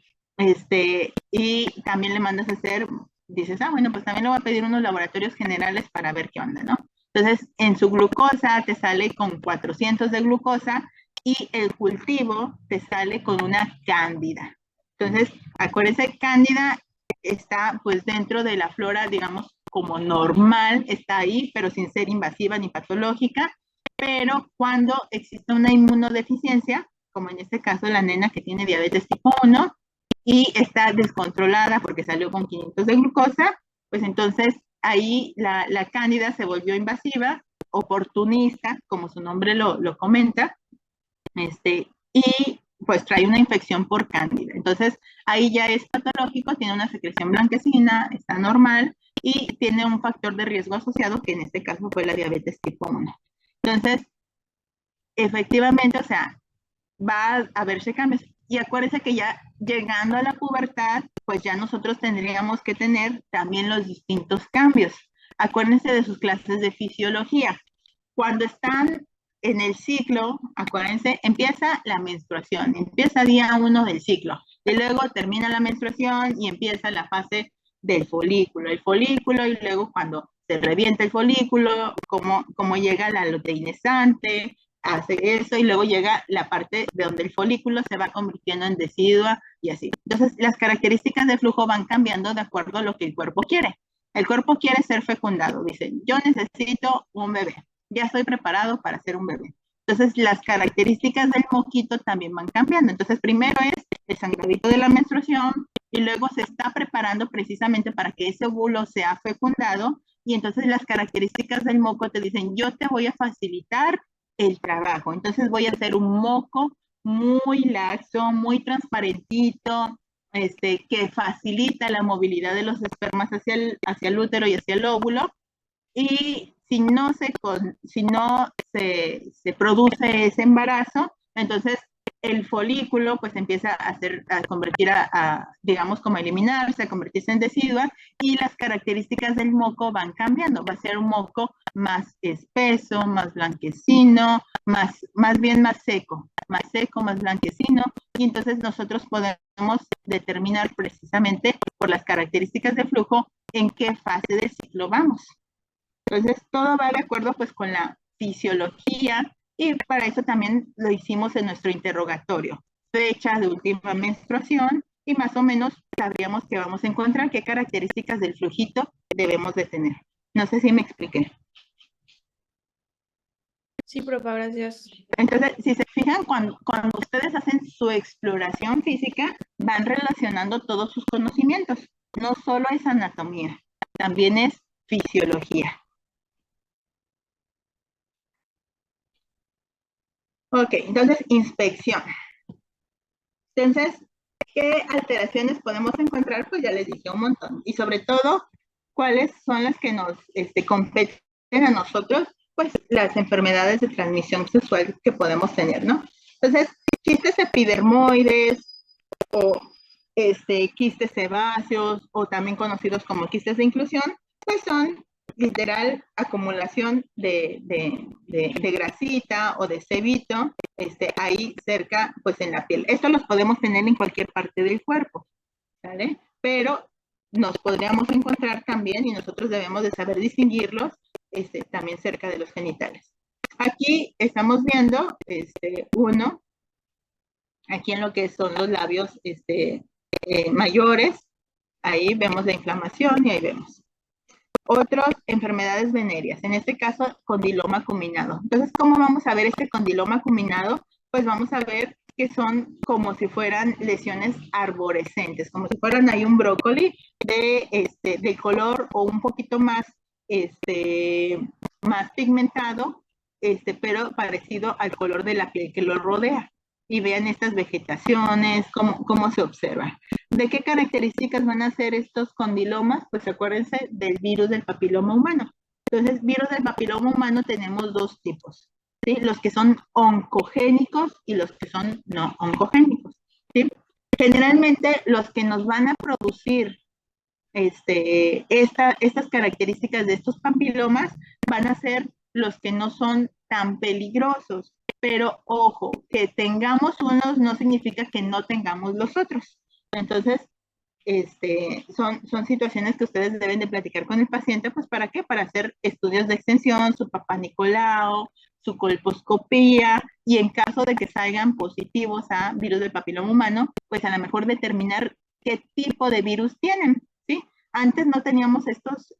y también le mandas a hacer, dices, bueno, pues también le voy a pedir unos laboratorios generales para ver qué onda, ¿no? Entonces, en su glucosa te sale con 400 de glucosa y el cultivo te sale con una cándida. Entonces, acuérdense, cándida está pues dentro de la flora, digamos, como normal, está ahí, pero sin ser invasiva ni patológica, pero cuando existe una inmunodeficiencia, como en este caso la nena que tiene diabetes tipo 1 y está descontrolada porque salió con 500 de glucosa, pues entonces ahí la cándida se volvió invasiva, oportunista, como su nombre lo comenta, y pues trae una infección por cándida. Entonces ahí ya es patológico, tiene una secreción blanquecina, está normal y tiene un factor de riesgo asociado que en este caso fue la diabetes tipo 1. Entonces, efectivamente, o sea, va a verse cambios. Y acuérdense que ya llegando a la pubertad, pues ya nosotros tendríamos que tener también los distintos cambios. Acuérdense de sus clases de fisiología. Cuando están en el ciclo, acuérdense, empieza la menstruación, empieza día 1 del ciclo, y luego termina la menstruación y empieza la fase del folículo, y luego cuando se revienta el folículo, como llega la luteinescente, hace eso, y luego llega la parte de donde el folículo se va convirtiendo en decidua y así. Entonces, las características de flujo van cambiando de acuerdo a lo que el cuerpo quiere. El cuerpo quiere ser fecundado, dice, yo necesito un bebé, ya estoy preparado para ser un bebé. Entonces, las características del moquito también van cambiando. Entonces, primero es el sangradito de la menstruación y luego se está preparando precisamente para que ese óvulo sea fecundado y entonces las características del moco te dicen, yo te voy a facilitar el trabajo. Entonces, voy a hacer un moco muy laxo, muy transparentito, que facilita la movilidad de los espermas hacia el útero y hacia el óvulo. Y si no se produce ese embarazo, entonces el folículo pues empieza a convertir digamos, como a eliminarse, a convertirse en decidua, y las características del moco van cambiando. Va a ser un moco más espeso, más blanquecino, más bien más seco, más blanquecino, y entonces nosotros podemos determinar precisamente por las características de flujo en qué fase del ciclo vamos. Entonces, todo va de acuerdo pues con la fisiología y para eso también lo hicimos en nuestro interrogatorio. Fecha de última menstruación y más o menos sabríamos que vamos a encontrar qué características del flujito debemos de tener. No sé si me expliqué.
Sí, profa, gracias.
Entonces, si se fijan, cuando ustedes hacen su exploración física, van relacionando todos sus conocimientos. No solo es anatomía, también es fisiología. Ok, entonces, inspección. Entonces, ¿qué alteraciones podemos encontrar? Pues ya les dije un montón. Y sobre todo, ¿cuáles son las que nos competen a nosotros? Pues las enfermedades de transmisión sexual que podemos tener, ¿no? Entonces, quistes epidermoides o quistes sebáceos o también conocidos como quistes de inclusión, pues son literal acumulación de grasita o de sebito ahí cerca, pues en la piel. Esto los podemos tener en cualquier parte del cuerpo, ¿vale? Pero nos podríamos encontrar también, y nosotros debemos de saber distinguirlos, también cerca de los genitales. Aquí estamos viendo uno, aquí en lo que son los labios mayores, ahí vemos la inflamación y ahí vemos. Otras enfermedades venéreas, en este caso condiloma acuminado. Entonces, ¿cómo vamos a ver este condiloma acuminado? Pues vamos a ver que son como si fueran lesiones arborescentes, como si fueran ahí un brócoli de color o un poquito más, más pigmentado, pero parecido al color de la piel que lo rodea. Y vean estas vegetaciones, cómo se observan. ¿De qué características van a ser estos condilomas? Pues acuérdense del virus del papiloma humano. Entonces, virus del papiloma humano tenemos dos tipos, ¿sí? Los que son oncogénicos y los que son no oncogénicos, ¿sí? Generalmente, los que nos van a producir estas características de estos papilomas van a ser los que no son tan peligrosos. Pero ojo, que tengamos unos no significa que no tengamos los otros. Entonces, son situaciones que ustedes deben de platicar con el paciente, pues ¿para qué? Para hacer estudios de extensión, su papá Nicolau, su colposcopía, y en caso de que salgan positivos a virus del papiloma humano, pues a lo mejor determinar qué tipo de virus tienen, ¿sí? Antes no teníamos estos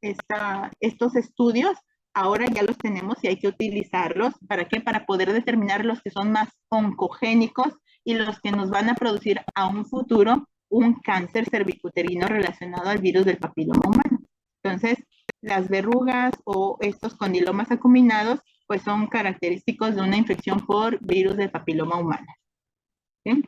estudios, ahora ya los tenemos y hay que utilizarlos. ¿Para qué? Para poder determinar los que son más oncogénicos y los que nos van a producir a un futuro un cáncer cervicuterino relacionado al virus del papiloma humano. Entonces, las verrugas o estos condilomas acuminados, pues son característicos de una infección por virus del papiloma humano. ¿Sí?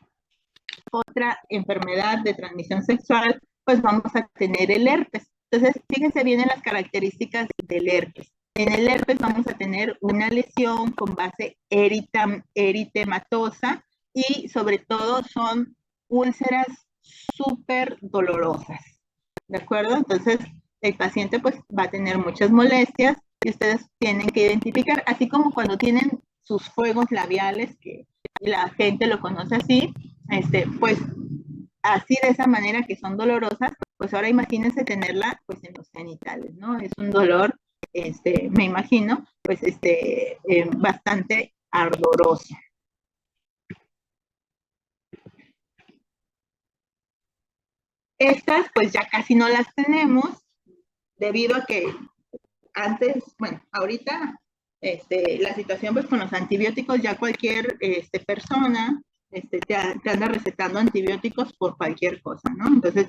Otra enfermedad de transmisión sexual, pues vamos a tener el herpes. Entonces, fíjense bien en las características del herpes. En el herpes vamos a tener una lesión con base eritematosa y sobre todo son úlceras súper dolorosas, ¿de acuerdo? Entonces el paciente pues va a tener muchas molestias y ustedes tienen que identificar, así como cuando tienen sus fuegos labiales, que la gente lo conoce así, pues así de esa manera que son dolorosas, pues ahora imagínense tenerla pues en los genitales, ¿no? Es un dolor, me imagino, pues bastante ardoroso. Estas pues ya casi no las tenemos debido a que antes, bueno, ahorita la situación pues con los antibióticos ya cualquier persona te anda recetando antibióticos por cualquier cosa, ¿no? Entonces